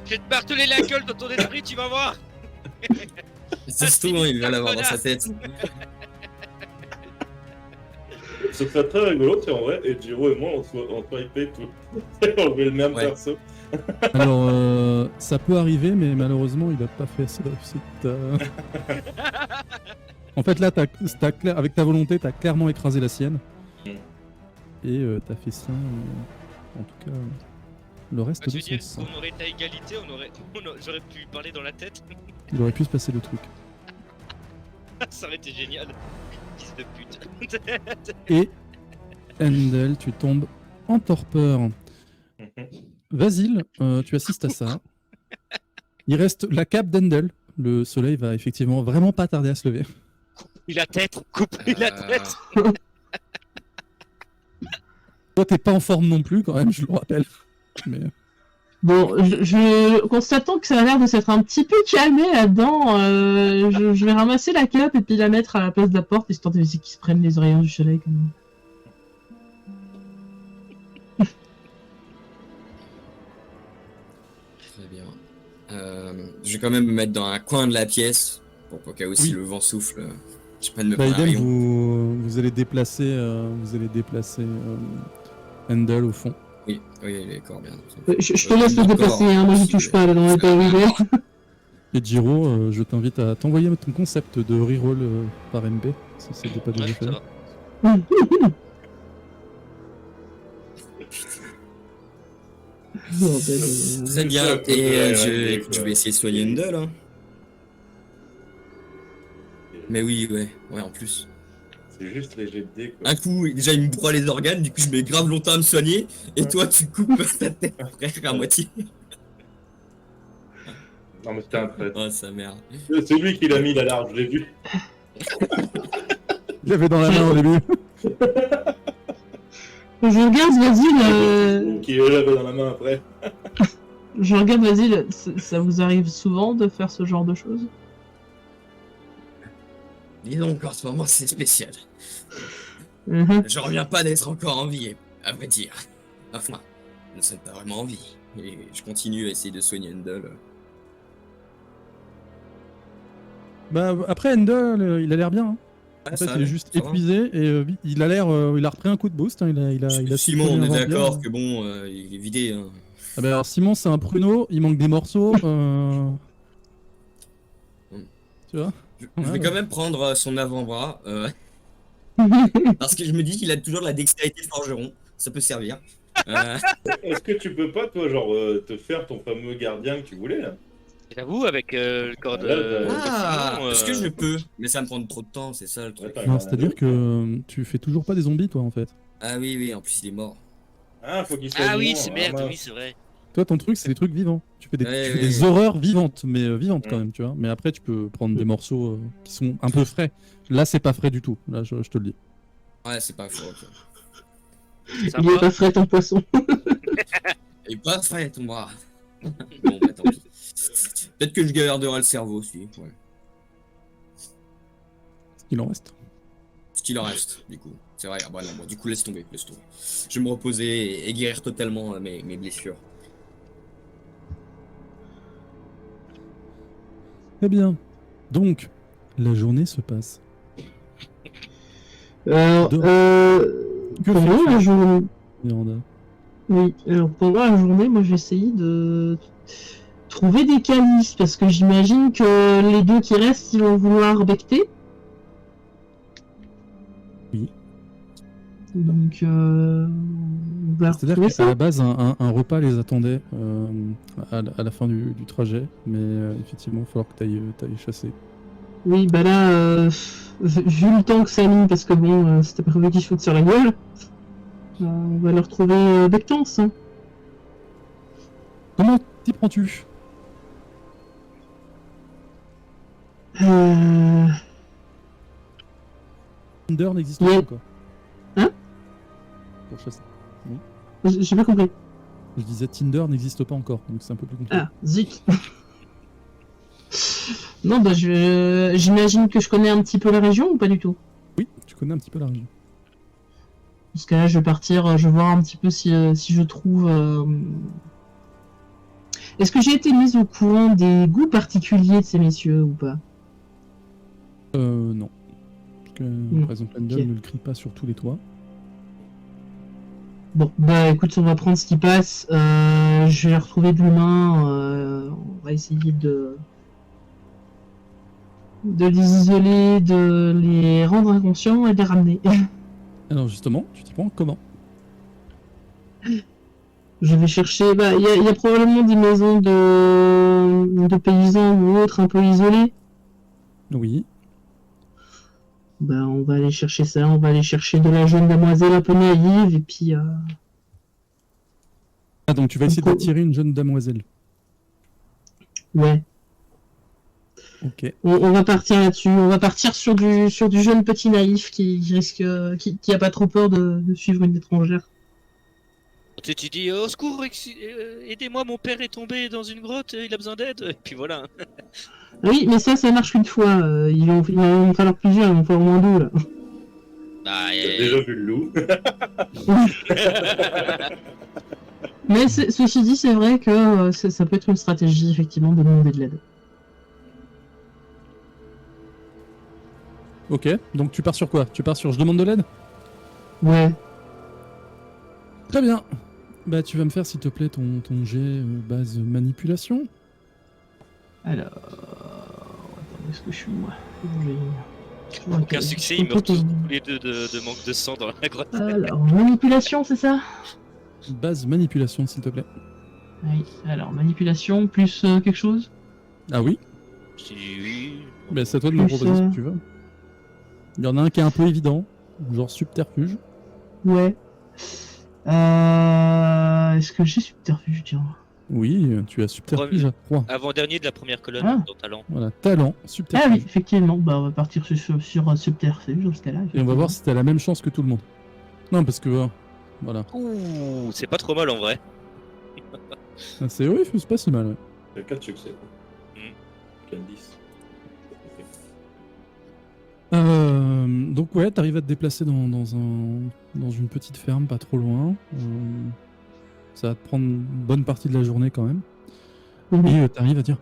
Je vais te marteler la gueule dans ton esprit, tu vas voir. ça se trouve, il va l'avoir dans sa tête. Ce serait très rigolo si en vrai, et Jiro et moi on swipait tout. On avait le même Ouais. perso. Alors, ça peut arriver, mais malheureusement, il a pas fait assez de réussite. En fait, là, avec ta volonté, t'as clairement écrasé la sienne. Mm. Et t'as fait ça, en tout cas, le reste Tu de veux son dire sang. qu'on aurait été à égalité, j'aurais pu parler dans la tête. Il aurait pu se passer le truc. Ça aurait été génial. Fils de pute. Et Endel, tu tombes en torpeur. Vasile, tu assistes à ça. Il reste la cape d'Endel. Le soleil va effectivement vraiment pas tarder à se lever. Coupe-lui la tête, coupe-lui la tête. Toi, t'es pas en forme non plus, quand même, je le rappelle. Mais... Bon, constatant que ça a l'air de s'être un petit peu calmé là-dedans, je vais ramasser la cape et puis la mettre à la place de la porte, histoire d'éviter qu'ils se prennent les rayons du soleil. Quand même. Très bien. Je vais quand même me mettre dans un coin de la pièce pour qu'au cas où si Oui. le vent souffle, je prenne me Bah, prendre un idem, rayon. vous allez déplacer, Endel au fond. Oui, d'accord, bien. Je te laisse le déplacer, hein, moi j'y touche pas, là, dans les pas arrivé. Et Jiro, je t'invite à t'envoyer ton concept de reroll par MP, si c'était pas déjà Ouais, fait. ça va. Très bien, et Ouais, je vais essayer de soigner Endel. Hein. Mais oui, ouais, en plus. C'est juste les jets de dés quoi. Un coup, déjà il me broie les organes, du coup je mets grave longtemps à me soigner, et toi tu coupes ta tête frère à moitié. Non mais c'était un trait. Oh sa mère. C'est lui qui l'a mis l'alarme, je l'ai vu. Il l'avait dans la main au début. Je regarde Vasile, Qui l'avait dans la main après. ça vous arrive souvent de faire ce genre de choses? Dis donc, en ce moment c'est spécial. Mhm. Je reviens pas d'être encore en vie, à vrai dire. Enfin, je ne serais pas vraiment en vie. Et je continue à essayer de soigner Endel. Bah, après, Endel, il a l'air bien. Hein. Ah, En fait, ça il est va, juste ça va. épuisé et il a l'air, il a repris un coup de boost. Hein. Il a Simon, supprimé on un est vampire. d'accord que bon, il est vidé. Hein. Ah bah alors Simon, c'est un pruneau, il manque des morceaux. Tu vois? Je vais quand même prendre son avant-bras, parce que je me dis qu'il a toujours de la dextérité de forgeron. Ça peut servir. Est-ce que tu peux pas toi genre te faire ton fameux gardien que tu voulais là? J'avoue, avec le corps de. Ah, Simon, est-ce que je peux? Mais ça me prend trop de temps, c'est ça le truc. Attends, Non, c'est-à-dire que tu fais toujours pas des zombies, toi, en fait. Ah oui, en plus il est mort. Ah, faut qu'il soit Ah oui, vivant, c'est merde, mince. oui, c'est vrai. Toi, ton truc, c'est des trucs vivants. Tu fais des, Ouais, tu fais ouais, des ouais. horreurs vivantes, mais vivantes quand Ouais. même, tu vois. Mais après, tu peux prendre des morceaux qui sont un peu frais. Là, c'est pas frais du tout. Là, je te le dis. Ouais, c'est pas faux. Ok. Il est Sympa. pas frais ton poisson. Et pas frais, ton bras. Bon, bah tant pis. Peut-être que je garderai le cerveau aussi. Ouais. Il en reste. Ce qu'il en reste, du coup. C'est vrai, ah bah non, bon, du coup, laisse tomber, laisse tomber. Je vais me reposer et guérir totalement mes blessures. Très bien. Donc, la journée se passe. Alors, Donc, que pendant fais-tu la journée... Miranda? Oui, alors pendant la journée, moi, je vais essayer de trouver des calices, parce que j'imagine que les deux qui restent, ils vont vouloir becter. Oui. Donc, on va C'est-à-dire retrouver qu'à ça. la base, un repas les attendait à la fin du trajet, mais effectivement, il va falloir que tu ailles chasser. Oui, bah là, vu le temps que ça a mis, parce que bon, c'était prévu qu'ils se foutent sur la gueule, on va leur trouver Bectance. Hein. Comment t'y prends-tu? Euh... Tinder n'existe Ouais. pas encore. Hein? Pour chasser. J'ai pas compris. Je disais Tinder n'existe pas encore, donc c'est un peu plus compliqué. Ah, zut. Non, bah j'imagine que je connais un petit peu la région ou pas du tout? Oui, tu connais un petit peu la région. Parce que là, je vais partir, je vais voir un petit peu si je trouve... Est-ce que j'ai été mise au courant des goûts particuliers de ces messieurs ou pas? Non. Parce que, Non, par exemple, Handel ok. ne le crie pas sur tous les toits. Bon, bah écoute, on va prendre ce qui passe. Je vais retrouver de l'humain. On va essayer de les isoler, de les rendre inconscients et de les ramener. Alors justement, tu t'y prends comment? Je vais chercher. Bah, il y a probablement des maisons de paysans ou autres un peu isolées. Oui. Bah, on va aller chercher ça. On va aller chercher de la jeune demoiselle un peu naïve et puis. Ah, donc tu vas essayer Pourquoi d'attirer une jeune demoiselle. Ouais. Ok. On va partir là-dessus. On va partir sur du jeune petit naïf qui risque, qui a pas trop peur de suivre une étrangère. Tu dis au secours, aidez-moi, mon père est tombé dans une grotte, il a besoin d'aide. Et puis voilà. Oui, mais ça marche une fois. Il va en falloir plusieurs, il va en falloir au moins deux là. Bah, T'as déjà vu le loup. Mais ceci dit, c'est vrai que ça peut être une stratégie effectivement de demander de l'aide. Ok. Donc tu pars sur quoi? Tu pars sur je demande de l'aide? Ouais. Très bien. Bah tu vas me faire s'il te plaît ton jet base manipulation. Alors, attends, où est-ce que je suis moi? aucun succès, ils meurent tous les deux de manque de sang dans la grotte. Alors, manipulation, c'est ça? Base manipulation s'il te plaît. Oui. Alors, manipulation plus quelque chose? Ah oui? Je dis oui. Bah c'est à toi de me Plus, proposer ce que tu veux. Il y en a un qui est un peu évident, genre subterfuge. Ouais. Est-ce que j'ai subterfuge, tiens? Oui, tu as subterfuge à 3. Avant-dernier de la première colonne Ah. dans talent. Voilà, talent, Ah subterfuge. oui, effectivement. Bah, on va partir sur subterfuge dans ce cas-là. Et on va voir si t'as la même chance que tout le monde. Non, parce que voilà. Ouh, c'est pas trop mal en vrai. C'est oui, c'est pas si mal. Ouais. Il y a 4 succès. Mm. Candice. Donc ouais, t'arrives à te déplacer dans une petite ferme, pas trop loin. Ça va te prendre une bonne partie de la journée quand même. Mhm. Et t'arrives à dire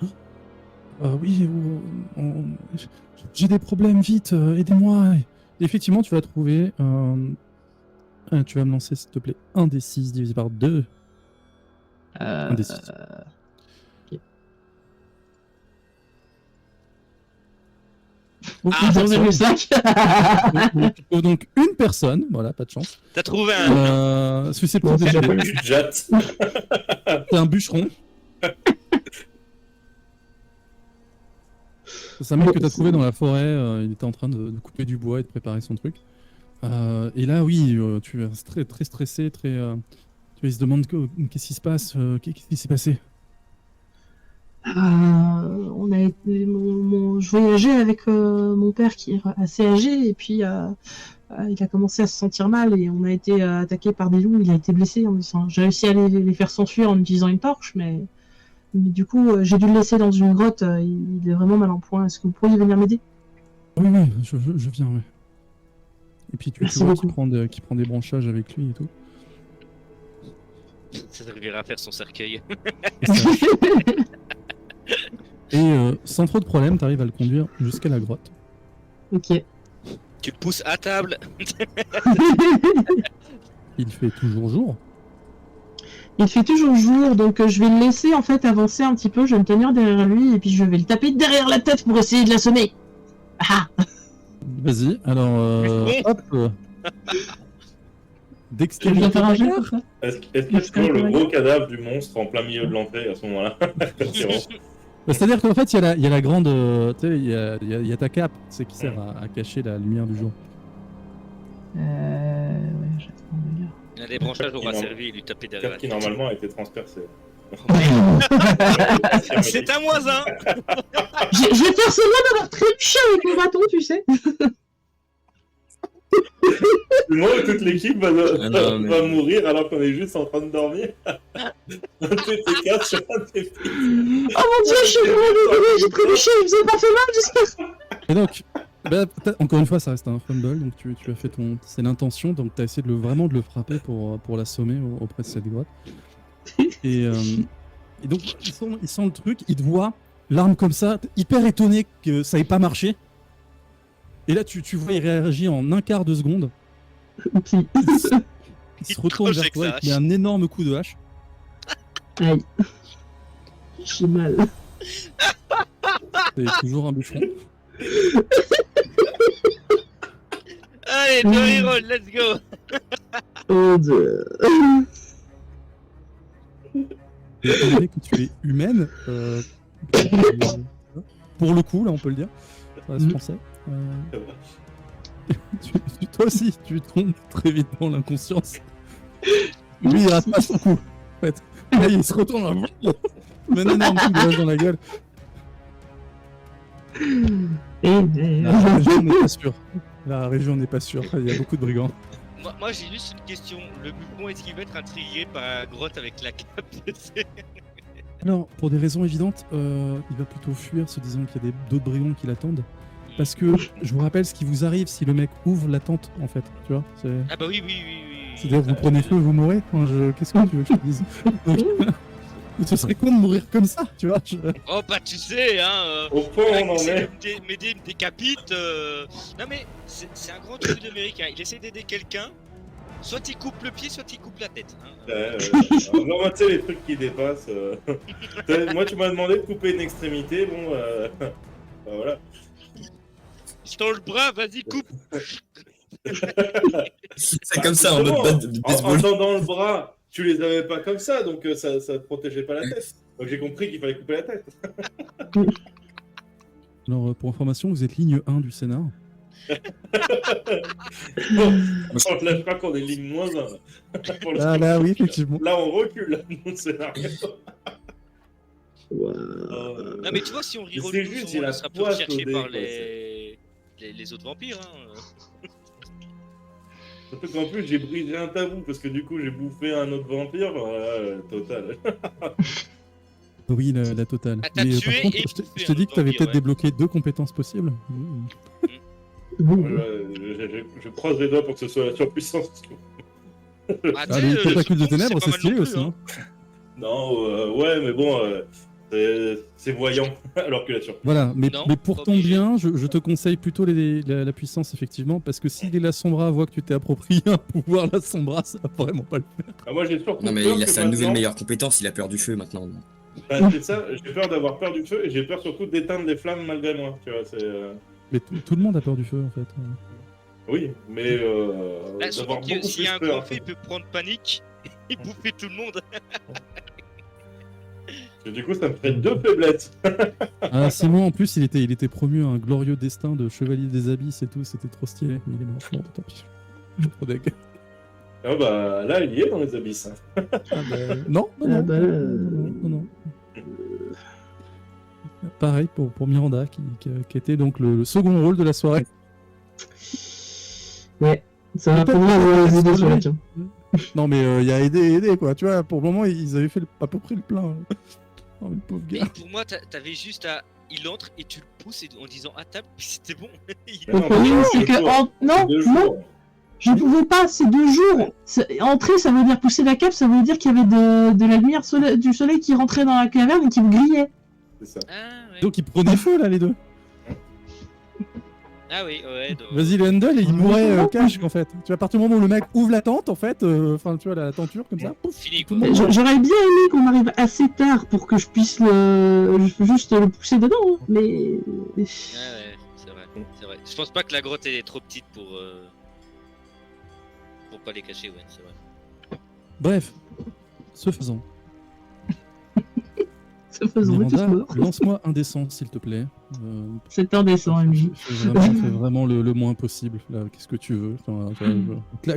oui, j'ai des problèmes, vite, aidez-moi. Et effectivement, tu vas trouver. Tu vas me lancer, s'il te plaît, 1 des 6 divisé par 2. 1 des 6. Ok. Ah, 0,5. Tu trouves donc une personne, voilà, pas de chance. T'as trouvé un. Susceptible Bon, déjà d'aider. Tu jattes. C'est un bûcheron. C'est un mec que t'as trouvé dans la forêt, il était en train de couper du bois et de préparer son truc. Et là, oui, tu es très, très stressé, très, Il se demande qu'est-ce qui se passe, qu'est-ce qui s'est passé. On a été, je voyageais avec mon père qui est assez âgé et puis il a commencé à se sentir mal et on a été attaqué par des loups. Il a été blessé. J'ai réussi à les faire s'enfuir en utilisant une torche, mais du coup j'ai dû le laisser dans une grotte. Il est vraiment mal en point. Est-ce que vous pourriez venir m'aider? Oui, je viens, ouais. Et puis tu Merci vois beaucoup. qu'il prend des branchages avec lui et tout. Ça servira à faire son cercueil. Et, ça- et, sans trop de problème, t'arrives à le conduire jusqu'à la grotte. Ok. Tu le pousses à table. Il fait toujours jour. Il fait toujours jour, donc je vais le laisser en fait avancer un petit peu. Je vais me tenir derrière lui et puis je vais le taper derrière la tête pour essayer de l'assommer. Ah! Vas-y, alors hop. Je Dextérité. vais faire un jeu comme ça. Est-ce qu'il y a toujours le gros cadavre du monstre en plein milieu de l'entrée à ce moment-là? C'est bon. C'est-à-dire qu'en fait, il y a la grande. Tu sais, il y a ta cape, c'est qui sert à cacher la lumière du jour. Ouais, j'attends, les gars. Les branchages aura Non. servi, lui taper derrière. Cap qui normalement a été transpercé. C'est à moi, hein. J'ai fait semblant d'avoir trébuché avec mon bâton, tu sais. Moi, toute l'équipe va mais- mourir alors qu'on est juste en train de dormir. On était quatre sur un des filles. Oh mon dieu, je suis vraiment désolé, j'ai trébuché, vous avez pas fait mal, j'espère. Et donc, encore une fois, ça reste un fumble, donc tu as fait ton. C'est l'intention, donc tu as essayé vraiment de le frapper pour l'assommer auprès de cette grotte. Et donc, il sent le truc, il te voit, l'arme comme ça, hyper étonné que ça ait pas marché. Et là, tu vois, il réagit en un quart de seconde. Oupsie. Il se Il retourne croche vers avec toi sa et il met un énorme coup de hache. Aïe. J'ai mal. C'est toujours un bûcheron. Allez, deux reroll, let's go. Oh dieu. Et étant donné que tu es humaine, pour le coup, là, on peut le dire, ça reste français. Toi aussi, tu tombes très vite dans l'inconscience. Lui, il rate pas son coup. En fait. Là, il se retourne, met un énorme coup de hache dans la gueule. La région n'est pas sûre. La région n'est pas sûre. Il y a beaucoup de brigands. Moi j'ai juste une question. Le bouffon, est-ce qu'il va être intrigué par la grotte avec la cape? Alors, pour des raisons évidentes, il va plutôt fuir, se disant qu'il y a d'autres brigands qui l'attendent. Parce que je vous rappelle ce qui vous arrive si le mec ouvre la tente, en fait. Tu vois, Ah bah oui. c'est-à-dire que vous prenez feu, vous mourrez. Enfin, qu'est-ce que tu veux que je te dise? Donc, ce serait con de mourir comme ça, tu vois. Oh bah tu sais, hein. Au point où on en est. M'aider, me décapite. Non mais c'est un grand truc d'américain. Il essaie d'aider quelqu'un. Soit il coupe le pied, soit il coupe la tête. Hein. Non, moi, tu sais, les trucs qui dépassent. Moi, tu m'as demandé de couper une extrémité. Bon, bah, voilà. Je tends le bras, vas-y, coupe. C'est comme ça, en mode bat de En baseball. tendant le bras, tu les avais pas comme ça, donc ça te protégeait pas la tête. Donc j'ai compris qu'il fallait couper la tête. Alors, pour information, vous êtes ligne 1 du scénar. Bon, on ne lâche pas qu'on est ligne moins 1. Ah là, oui, effectivement. Là, on recule dans le scénario. Non mais tu vois, si on reroll c'est tout, juste, on il a sera plus poisse recherché au dé, par quoi, les autres vampires. Hein. Surtout qu'en plus, j'ai brisé un tabou parce que du coup, j'ai bouffé un autre vampire. Voilà, total. Oui, la totale. Ah, t'as Mais tué par contre, et je bouffé te un dis que tu avais vampire, peut-être ouais. débloqué 2 compétences possibles. Voilà, je croise les doigts pour que ce soit la surpuissance. Ah, Ah, tu sais, les le tentacules de second, ténèbres, pas c'est mal stylé non aussi. plus, Hein. Non, ouais, mais bon, c'est voyant, alors que la surpuissance. Voilà, mais pour pas ton obligé. bien, je te conseille plutôt la puissance, effectivement, parce que si les Lassombra voient que tu t'es approprié un pouvoir Lassombra, ça va vraiment pas le faire. Ah, moi, j'ai surtout Non, mais peur il a que sa nouvelle maintenant- meilleure compétence, il a peur du feu maintenant. Bah, c'est ça, j'ai peur d'avoir peur du feu et j'ai peur surtout d'éteindre les flammes malgré moi. Tu vois, c'est. Mais tout le monde a peur du feu, en fait. Oui, mais Là, surtout d'avoir que beaucoup s'il y a un plus grand peur. feu, il peut prendre panique et bouffer tout le monde. Et du coup, ça me ferait 2 faiblesses. Ah, Simon, en plus, il était promu à un glorieux destin de chevalier des abysses et tout, c'était trop stylé. Mais il est mort, bon, tant pis. Je suis trop deg. Ah bah là, il y est dans les abysses. Hein. Ah non, non, Ah non, bah, non. Pareil pour Miranda, qui était donc le second rôle de la soirée. Ouais, ça va Peut-être prendre à que vous c'est aider sur la le- tiens. Non, mais il y a aider, quoi. Tu vois, pour le moment, ils avaient fait à peu près le plein. Oh, le pauvre Mais gars. pour moi, t'avais juste à. Il entre et tu le pousses en disant à table, puis c'était bon. Il- Mais non, Le problème, mais c'est deux que. jours. Non, Deux non, jours. je pouvais pas, c'est 2 jours. Entrer, ça veut dire pousser la cape, ça veut dire qu'il y avait de la lumière du soleil qui rentrait dans la caverne et qui me grillait. C'est ça. Ah, ouais. Donc, ils prenaient feu, là, les deux. Ah oui, ouais. Vas-y, le handle, et il Ah, mourait non. cash, en fait. Tu vois, à partir du moment où le mec ouvre la tente, en fait, enfin, tu vois, la tenture, comme ça, pouf. Fini, tout quoi. le monde- J'aurais bien aimé qu'on arrive assez tard pour que je puisse juste le pousser dedans, hein, mais. Ouais, ouais, c'est vrai. C'est vrai. Je pense pas que la grotte est trop petite pour pas les cacher, ouais, c'est vrai. Bref, ce faisant, Ça faisait tous Miranda, morts. lance-moi un descend, s'il te plaît. C'est indécent, MJ. Fais vraiment le moins possible. Là, qu'est-ce que tu veux? Enfin,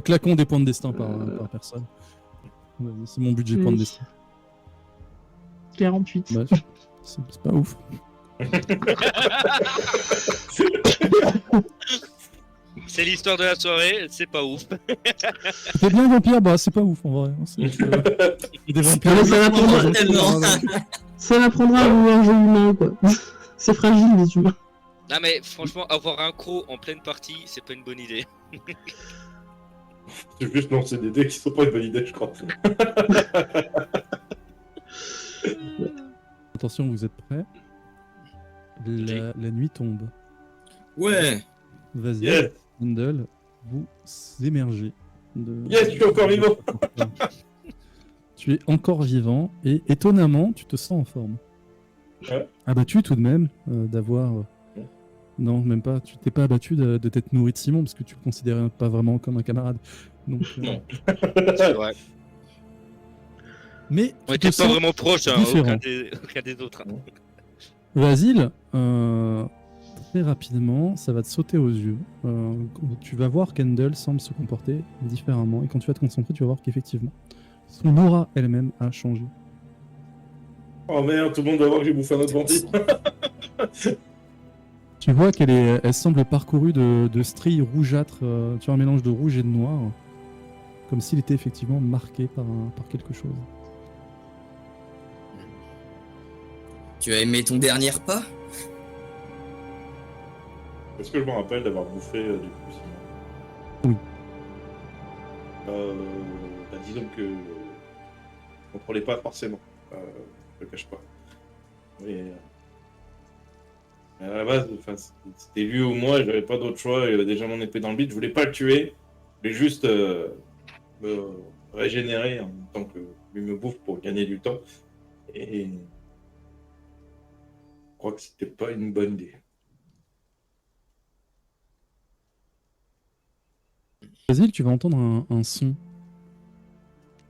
claquons des points de destin par personne. Vas-y, c'est mon budget point de destin. 48. Bah, c'est pas ouf. C'est l'histoire de la soirée, c'est pas ouf. C'est bien vampire, bah c'est pas ouf en vrai. Des vampires. Mais ça va prendre tellement. Ça m'apprendra à vouloir jouer humain, quoi. C'est fragile, les humains. Non mais franchement, avoir un croc en pleine partie, c'est pas une bonne idée. J'ai juste lancé des dés qui sont pas une bonne idée, je crois. Attention, vous êtes prêts? La nuit tombe. Ouais. Vas-y, Yes, Handel, vous émergez. yes, je suis encore vivant. Tu es encore vivant et étonnamment, tu te sens en forme. Ouais. Abattu tout de même d'avoir. Non, même pas. Tu t'es pas abattu de t'être nourri de Simon parce que tu le considérais pas vraiment comme un camarade. Donc, Non. C'est vrai. Mais On tu était te pas sens vraiment proches, hein, différent. aucun des autres. Hein. Vasile, très rapidement, ça va te sauter aux yeux. Tu vas voir qu'Handel semble se comporter différemment. Et quand tu vas te concentrer, tu vas voir qu'effectivement, son aura elle-même a changé. Oh merde, tout le monde va voir que j'ai bouffé un autre vampire. Tu vois elle semble parcourue de stries rougeâtres, tu vois, un mélange de rouge et de noir, comme s'il était effectivement marqué par quelque chose. Tu as aimé ton dernier repas? Est-ce que je me rappelle d'avoir bouffé du coup sinon? Oui. Bah, disons que je contrôlais pas forcément. Je le cache pas. Mais à la base, c'était lui ou moi, j'avais pas d'autre choix. Il avait déjà mon épée dans le bide. Je voulais pas le tuer, mais juste me régénérer en même temps que lui me bouffe pour gagner du temps. Et je crois que c'était pas une bonne idée. Vasile, tu vas entendre un son.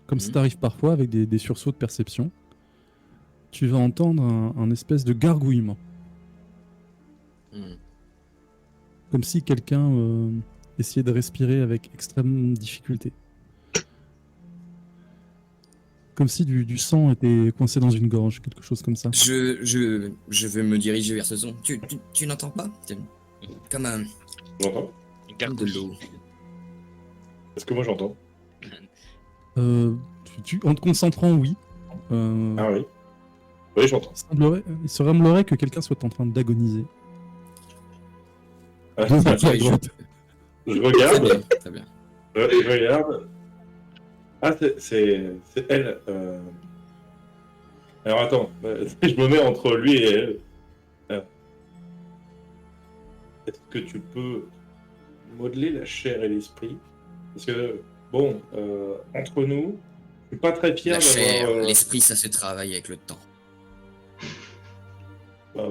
Comme ça Mhm. t'arrive parfois avec des sursauts de perception. Tu vas entendre un espèce de gargouillement. Comme si quelqu'un essayait de respirer avec extrême difficulté. Comme si du sang était coincé dans une gorge, quelque chose comme ça. Je veux me diriger vers ce son. Tu n'entends pas? C'est comme un J'entends? comme de l'eau. Est-ce que moi j'entends? En te concentrant, oui. Ah oui. Oui, j'entends. Il semblerait que quelqu'un soit en train d'agoniser. Ah, Deux Ah, à oui, droite. je Très regarde. bien, très bien. Je regarde. Ah, c'est elle. Alors attends, je me mets entre lui et elle. Est-ce que tu peux modeler la chair et l'esprit? Parce que, bon, entre nous, je suis pas très fier La chair, d'avoir... l'esprit, ça se travaille avec le temps. bah,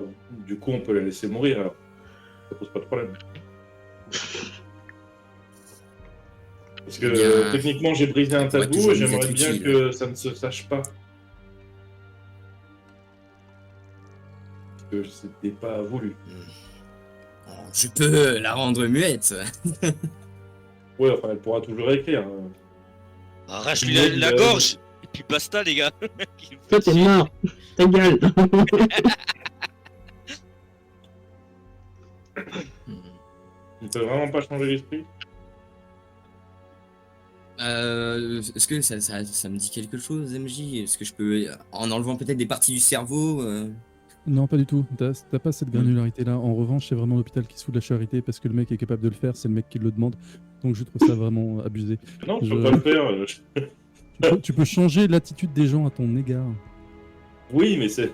du coup, on peut la laisser mourir, alors. Ça pose pas de problème. Parce que Eh bien, techniquement, j'ai brisé un ça pourrait tabou toujours et nous j'aimerais être bien utile. que ça ne se sache pas. Parce que c'était pas voulu. Oh, je peux la rendre muette. Ouais, enfin, elle pourra toujours écrire. Hein. Arrache-lui la gorge et puis basta, les gars. Toi, t'es mort. Ta gueule. Il peut vraiment pas changer l'esprit. Est-ce que ça me dit quelque chose, MJ? Est-ce que je peux, en enlevant peut-être des parties du cerveau Non, pas du tout. T'as pas cette granularité-là. En revanche, c'est vraiment l'hôpital qui se fout de la charité parce que le mec est capable de le faire, c'est le mec qui le demande. Donc je trouve ça vraiment abusé. Non, tu peux pas le faire. Tu peux changer l'attitude des gens à ton égard. Oui, mais c'est.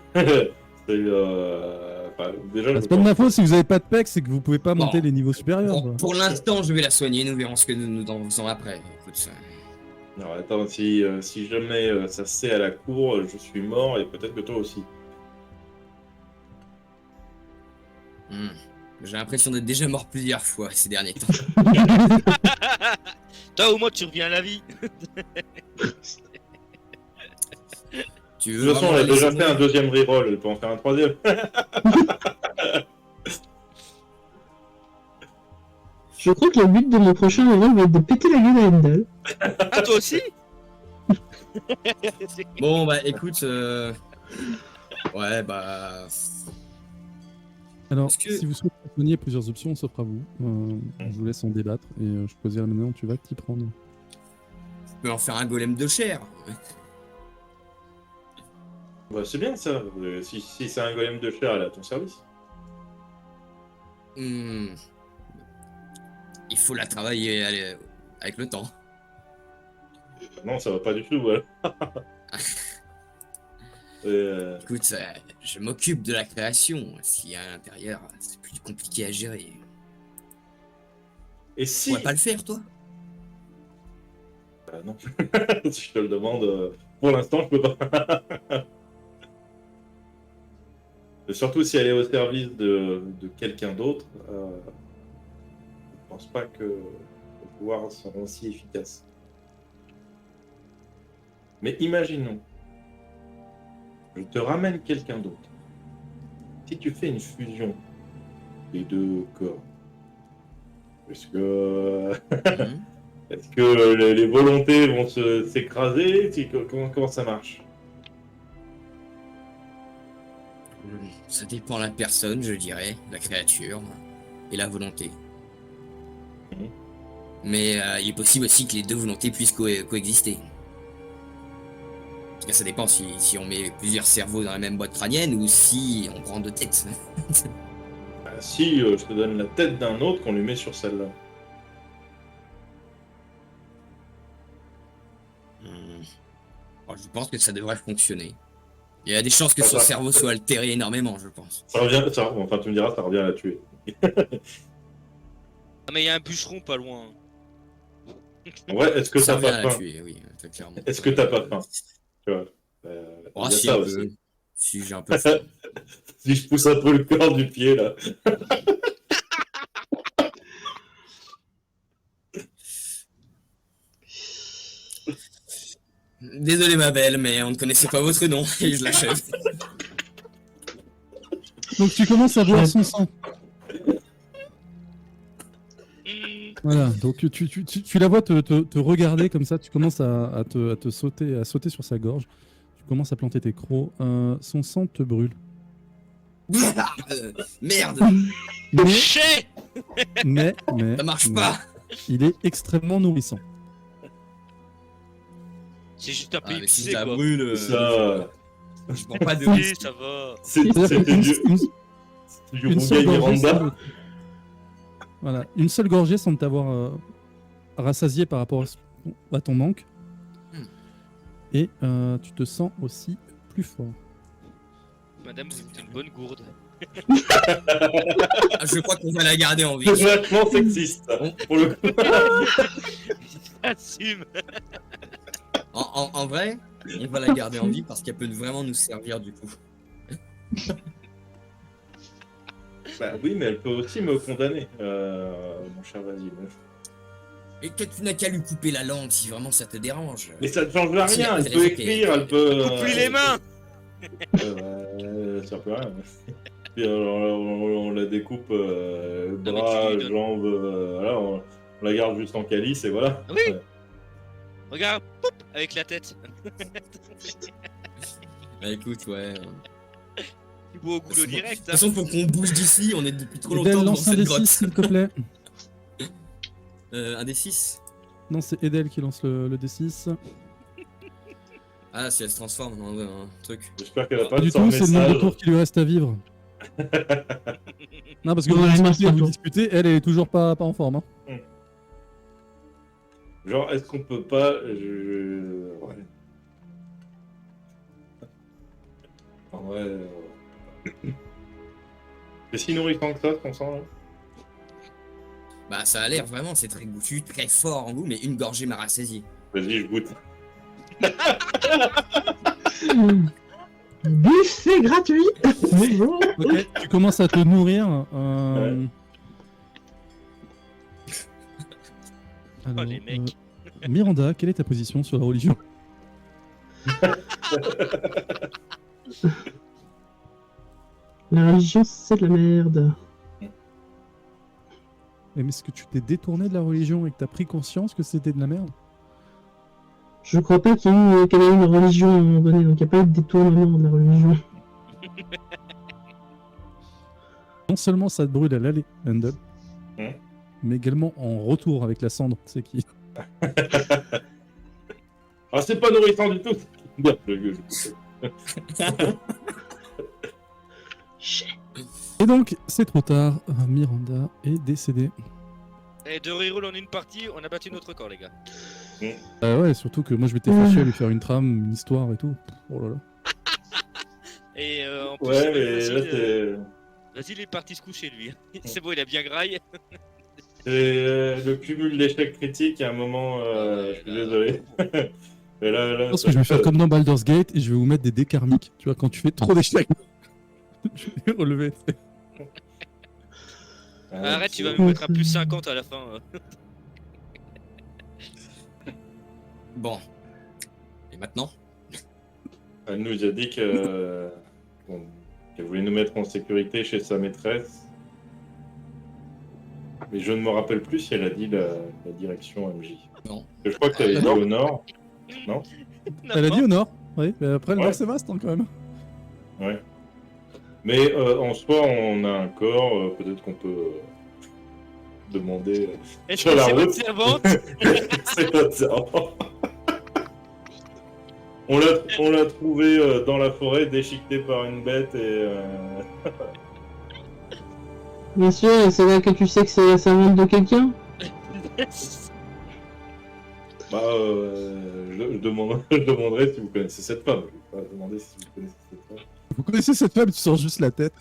Déjà, C'est pas de ma faute si vous avez pas de PEC, c'est que vous pouvez pas monter Bon. les niveaux supérieurs. Bon, quoi. pour l'instant, je vais la soigner. Nous verrons ce que nous en faisons après. Écoute, Non, attends, si jamais ça se sait à la cour, je suis mort et peut-être que toi aussi. J'ai l'impression d'être déjà mort plusieurs fois ces derniers temps. Toi, au moins, tu reviens à la vie. Tu De veux toute façon, on vraiment a la déjà laisser fait un mourir? deuxième reroll, elle peut en faire un troisième. Je crois que le but de mon prochain moment va être de péter la gueule à Handel. Ah, toi aussi. Bon, bah écoute, ouais, bah. Alors, Est-ce que- si vous souhaitez soigner plusieurs options, s'offre à vous. Je vous laisse en débattre et je choisirai la manière dont tu vas t'y prendre. Tu peux en faire un golem de chair. Bah, c'est bien ça. Si c'est un golem de chair, elle est à ton service. Il faut la travailler avec le temps. Non, ça va pas du tout. Voilà. Écoute, je m'occupe de la création. S'il y a à l'intérieur, c'est plus compliqué à gérer. Et Tu si. pourrais pas le faire, toi? Non. Si je te le demande, pour l'instant, je peux pas. Et surtout si elle est au service de quelqu'un d'autre, je pense pas que le pouvoir soit aussi efficace. Mais imaginons, je te ramène quelqu'un d'autre. Si tu fais une fusion des deux corps, est-ce que les volontés vont s'écraser? Comment ça marche? Ça dépend de la personne, je dirais, la créature et la volonté. Mhm. Mais il est possible aussi que les deux volontés puissent coexister. En tout cas, ça dépend si on met plusieurs cerveaux dans la même boîte crânienne ou si on prend deux têtes. Bah, si je te donne la tête d'un autre, qu'on lui met sur celle-là. Alors, je pense que ça devrait fonctionner. Il y a des chances que son D'accord. cerveau soit altéré énormément, je pense. Enfin, tu me diras, ça revient à la tuer. Ah, mais il y a un bûcheron pas loin. En vrai, est-ce que Ça t'as revient à pas la faim? tuer, oui, très clairement. Est-ce que t'as pas faim? Tu vois. Oh, il y a si, ça un aussi. peu. Si, j'ai un peu faim. Si je pousse un peu le corps du pied, là. Désolé, ma belle, mais on ne connaissait pas votre nom et je l'achève. Donc tu commences à boire son sang. Voilà, donc tu la vois te regarder comme ça, tu commences à sauter sur sa gorge, tu commences à planter tes crocs, son sang te brûle. Merde, Mais ça marche pas. il est extrêmement nourrissant. C'est juste un peu Ah, mais si épuisé, je la quoi. brûle, Ça, je prends pas de Oui, risque. ça va. C'est-à-dire c'était qu'une- du une seule Mugai gorgée Miranda. semble... Voilà, une seule gorgée semble t'avoir rassasié par rapport à ton manque. Hmm. Et tu te sens aussi plus fort. Madame, vous êtes une bonne gourde. Ah, je crois qu'on va la garder en vie. C'est vachement sexiste, ça, pour le coup. Assume. En vrai, on va la garder en vie parce qu'elle peut vraiment nous servir du coup. Bah oui, mais elle peut aussi me condamner, mon cher Vasile. Et que tu n'as qu'à lui couper la langue si vraiment ça te dérange. Mais ça ne change rien, Si, elle peut écrire, elle peut... Coupe-lui les mains. Ça peut rien. Puis on la découpe, mais bras, tu lui donnes- jambes, voilà, on la garde juste en calice et voilà. Oui. Regarde, poup, avec la tête. Bah écoute, ouais. Tu bois au De goulot direct. toute façon, faut qu'on bouge d'ici, on est depuis trop Edel, longtemps dans lance un cette des grotte. 6, s'il te plaît. Un des 6. Non, c'est Edel qui lance le D6. Ah, si elle se transforme en un truc. J'espère qu'elle a pas Pas de du sort tout, c'est le nombre de message. tours qui lui reste à vivre. Non, parce que Ouais, moi, c'est vous tout. discutez, elle est toujours pas en forme. Hein. Genre, est-ce qu'on peut pas... Ouais. En vrai... C'est si nourrissant que ça, ce qu'on sent, là? Bah, ça a l'air vraiment, c'est très goûtu, très fort en goût, mais une gorgée m'a rassasié. Vas-y, je goûte. Buffet gratuit. Bonjour. Ok, tu commences à te nourrir. Alors, les mecs. Miranda, quelle est ta position sur la religion? La religion, c'est de la merde. Mais est-ce que tu t'es détourné de la religion et que t'as pris conscience que c'était de la merde? Je crois pas qu'il y ait eu une religion à un moment donné, donc il n'y a pas eu de détournement de la religion. Non seulement ça te brûle à l'aller, Handel, mais également en retour avec la cendre, tu sais qui. Ah, c'est pas nourrissant du tout. Bien, Et donc, c'est trop tard, Miranda est décédée. Et de reroll en une partie, on a battu notre corps, les gars. Ouais, surtout que moi je m'étais fâché à lui faire une trame, une histoire et tout. Oh là là. Et en plus, Ouais, avec mais Vasile, là, c'est... Vasile est parti se coucher, lui. C'est bon, il a bien graille. C'est le cumul d'échecs critiques à un moment, je suis désolé. Et là, Je pense que je vais faire comme dans Baldur's Gate et je vais vous mettre des dés karmiques. Tu vois, quand tu fais trop d'échecs, je vais les relever. Arrête, tu vas me mettre à plus 50 à la fin. Bon. Et maintenant? Elle nous a dit que bon, qu'elle voulait nous mettre en sécurité chez sa maîtresse. Mais je ne me rappelle plus si elle a dit la direction MJ. Non. Je crois que tu avais dit non. au nord. Non? Elle a dit au nord. Oui, mais après le Ouais. nord c'est vaste hein, quand même. Ouais. Mais en soi, on a un corps. Peut-être qu'on peut demander Est-ce sur que la c'est route. votre servante? C'est notre servant. On l'a trouvé dans la forêt, déchiqueté par une bête et... Monsieur, c'est là que tu sais que c'est la servante de quelqu'un? Bah, je demanderai si vous connaissez cette femme. Je vais pas demander si vous connaissez cette femme. Vous connaissez cette femme, tu sors juste la tête.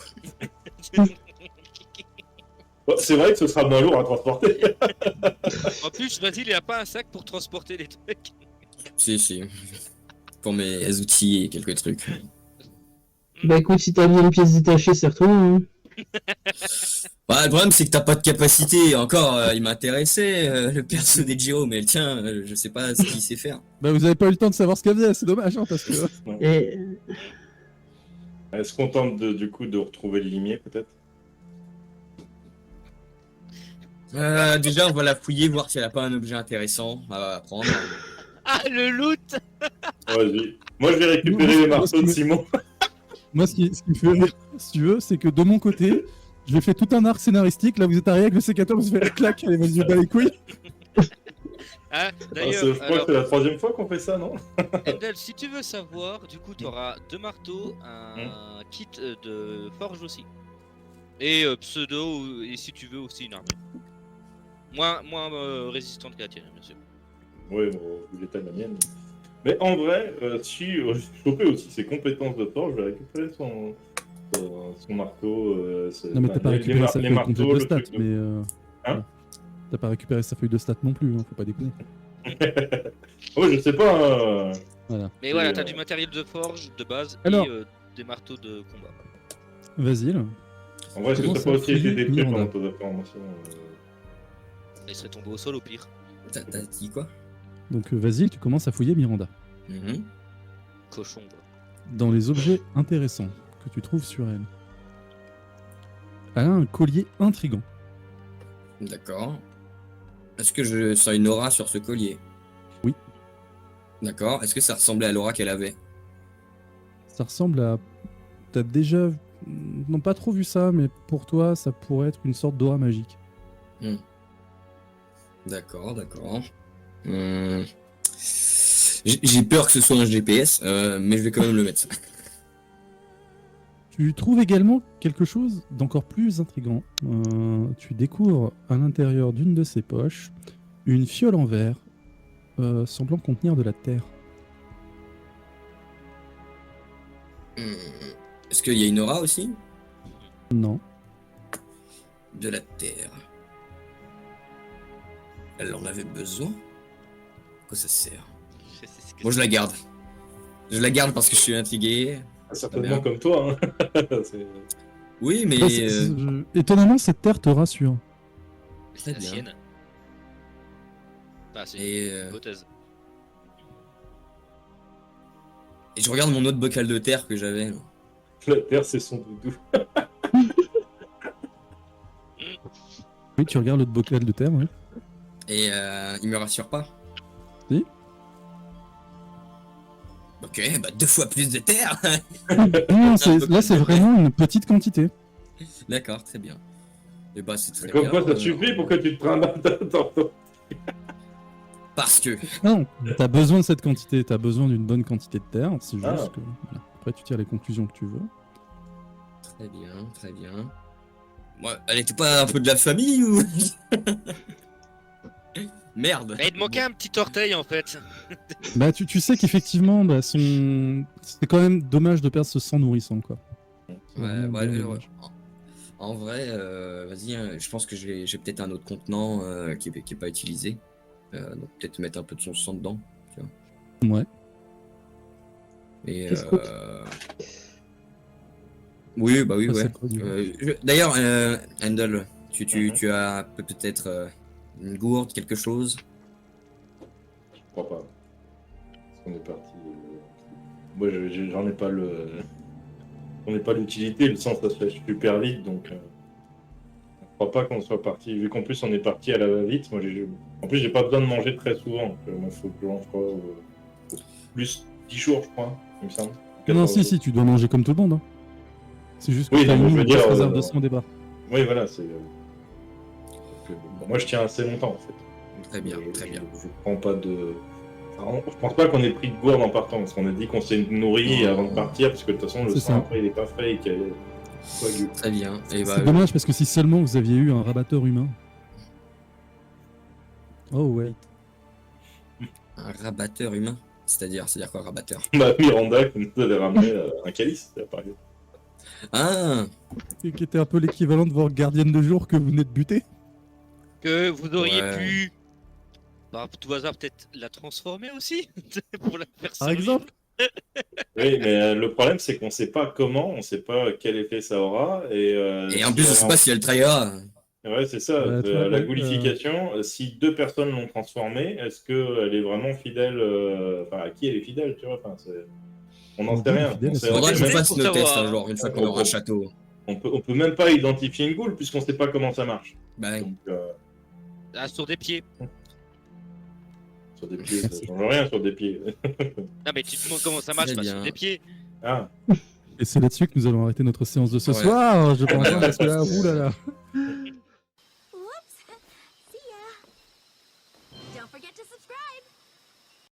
Bon, c'est vrai que ce sera moins lourd à transporter. En plus, Vasile, il a pas un sac pour transporter les trucs. Si. Pour mes outils et quelques trucs. Bah écoute, si t'as besoin de pièces détachées, serre-toi. Hein. Bah, le problème, c'est que t'as pas de capacité. Encore, il m'intéressait, le perso des Giro, mais tiens, je sais pas ce qu'il sait faire. Bah vous avez pas eu le temps de savoir ce qu'elle faisait, c'est dommage hein, parce que... Et Est-ce qu'on tente du coup de retrouver le limier peut-être? Déjà, on va la fouiller, voir si elle a pas un objet intéressant à prendre. Ah, le loot! Vas-y. Moi je vais récupérer les marteaux de Simon. Moi ce qui me fait rire, si tu veux, c'est que de mon côté, je vais faire tout un arc scénaristique, là vous êtes arrivé avec le sécateur, vous faites la claque, allez vas-y, bats les couilles. Hein, Je d'ailleurs, crois que c'est la troisième fois qu'on fait ça, non? Endel, si tu veux savoir, du coup, tu auras 2 marteaux, un kit de forge aussi. Et pseudo, et si tu veux aussi une armure. Moins résistante que la tienne, bien sûr. Oui, bon, vu l'état de la mienne. Mais en vrai, si je chopais aussi ses compétences de forge, je vais récupérer son marteau. Non mais t'as pas récupéré sa les feuille complète marteaux, de le stats, truc de- mais... Hein T'as pas récupéré sa feuille de stats non plus, hein, faut pas déconner. Ouais, je sais pas. Voilà. Mais voilà, Et, t'as du matériel de forge de base Alors. et des marteaux de combat. Vasile, En vrai, est-ce que Comment ça ça, peut aussi été fouiller détruit Miranda pendant tes informations Il serait tombé au sol au pire. T'as dit quoi? donc Vasile, tu commences à fouiller Miranda. Mhm. Cochon, quoi. Dans les objets intéressants que tu trouves sur elle, elle a un collier intrigant. D'accord. Est-ce que je sens une aura sur ce collier? Oui. D'accord. Est-ce que ça ressemblait à l'aura qu'elle avait? Ça ressemble à... T'as déjà... Non, pas trop vu ça, mais pour toi, ça pourrait être une sorte d'aura magique. D'accord. J'ai peur que ce soit un GPS, mais je vais quand même le mettre. Tu trouves également quelque chose d'encore plus intriguant. Tu découvres à l'intérieur d'une de ses poches une fiole en verre semblant contenir de la terre. Est-ce qu'il y a une aura aussi? Non. De la terre. Elle en avait besoin? À quoi ça sert? Moi je la garde. Je la garde parce que je suis intrigué. Certainement comme toi. Hein. Oui, mais... Étonnamment, cette terre te rassure. Très La bien. sienne. Ah, c'est Et, une hypothèse. et je regarde mon autre bocal de terre que j'avais. là. La terre, c'est son doudou. Oui, tu regardes l'autre bocal de terre, oui. Et il me rassure pas. Si. Ok, bah 2 fois plus de terre. Non, là, c'est vraiment une petite quantité. D'accord, très bien. Et bah c'est très Comme bien. quoi, ça suffit pour que tu te trimbales. Parce que... Non, t'as besoin de cette quantité, t'as besoin d'une bonne quantité de terre, c'est juste Ah. que... voilà. Après, tu tires les conclusions que tu veux. Très bien, très bien. Moi, elle était pas un peu de la famille ou... Merde. Mais il te manquait un petit orteil en fait. Bah, tu sais qu'effectivement, bah, c'est quand même dommage de perdre ce sang nourrissant, quoi. C'est Ouais, vraiment ouais, bien ouais. dommage. En vrai, vas-y, hein, je pense que j'ai peut-être un autre contenant qui est pas utilisé. Donc peut-être mettre un peu de son sang dedans. Ouais. Et Qu'est-ce que- oui, bah oui, Ça, ouais. c'est quoi, du coup D'ailleurs, Handel, tu Mhm. as peut-être une gourde, quelque chose? Je crois pas. Parce qu'on est parti. Moi, j'en ai pas le. On n'est pas l'utilité, le sang ça se fait super vite, donc je crois pas qu'on soit parti. Vu qu'en plus on est parti à la va-vite, en plus j'ai pas besoin de manger très souvent. Donc, moi, il faut que je mange quoi, plus 10 jours, je crois, il me semble. Non, 14 si, tu dois manger comme tout le monde. Hein. C'est juste que Oui, t'as non, mis je veux une grosse dire, réserve de sang au départ. Oui, voilà, c'est. Bon, moi je tiens assez longtemps en fait. Très bien, très bien. Je prends pas de. Enfin, je pense pas qu'on ait pris de gourde en partant, parce qu'on a dit qu'on s'est nourri Non. avant de partir, parce que de toute façon le C'est sang ça. après il est pas frais et qu'il coagule. Très bien. Et bah, C'est dommage parce que si seulement vous aviez eu un rabatteur humain. Oh ouais. un rabatteur humain. C'est-à-dire quoi, rabatteur? Bah, Miranda qui nous avait ramené un calice, par exemple. Ah, Qui était un peu l'équivalent de votre gardienne de jour que vous venez de buter. Que vous auriez Ouais. pu, par tout hasard, peut-être la transformer aussi pour la faire Par servir. exemple. Oui, mais le problème, c'est qu'on sait pas comment, on sait pas quel effet ça aura. et en plus, je sais pas si elle trahira. Ouais, c'est ça, Bah, toi, la ouais, goulification. Si 2 personnes l'ont transformée, est-ce qu'elle est vraiment fidèle Enfin, à qui elle est fidèle, tu vois enfin, On n'en Oui, sait rien. fidèle, On sait c'est- Faudra que je rien. fasse pour le savoir, test un hein. jour, une fois qu'on aura un château. On peut même pas identifier une goule puisqu'on sait pas comment ça marche. Bah, Donc, Ah, sur des pieds. sur des pieds, ça change rien sur des pieds. Ah, mais tu te demandes comment ça marche Très pas bien. sur des pieds. Ah, Et c'est là-dessus que nous allons arrêter notre séance de ce Ouais. soir, je pense. Parce que là, oulala.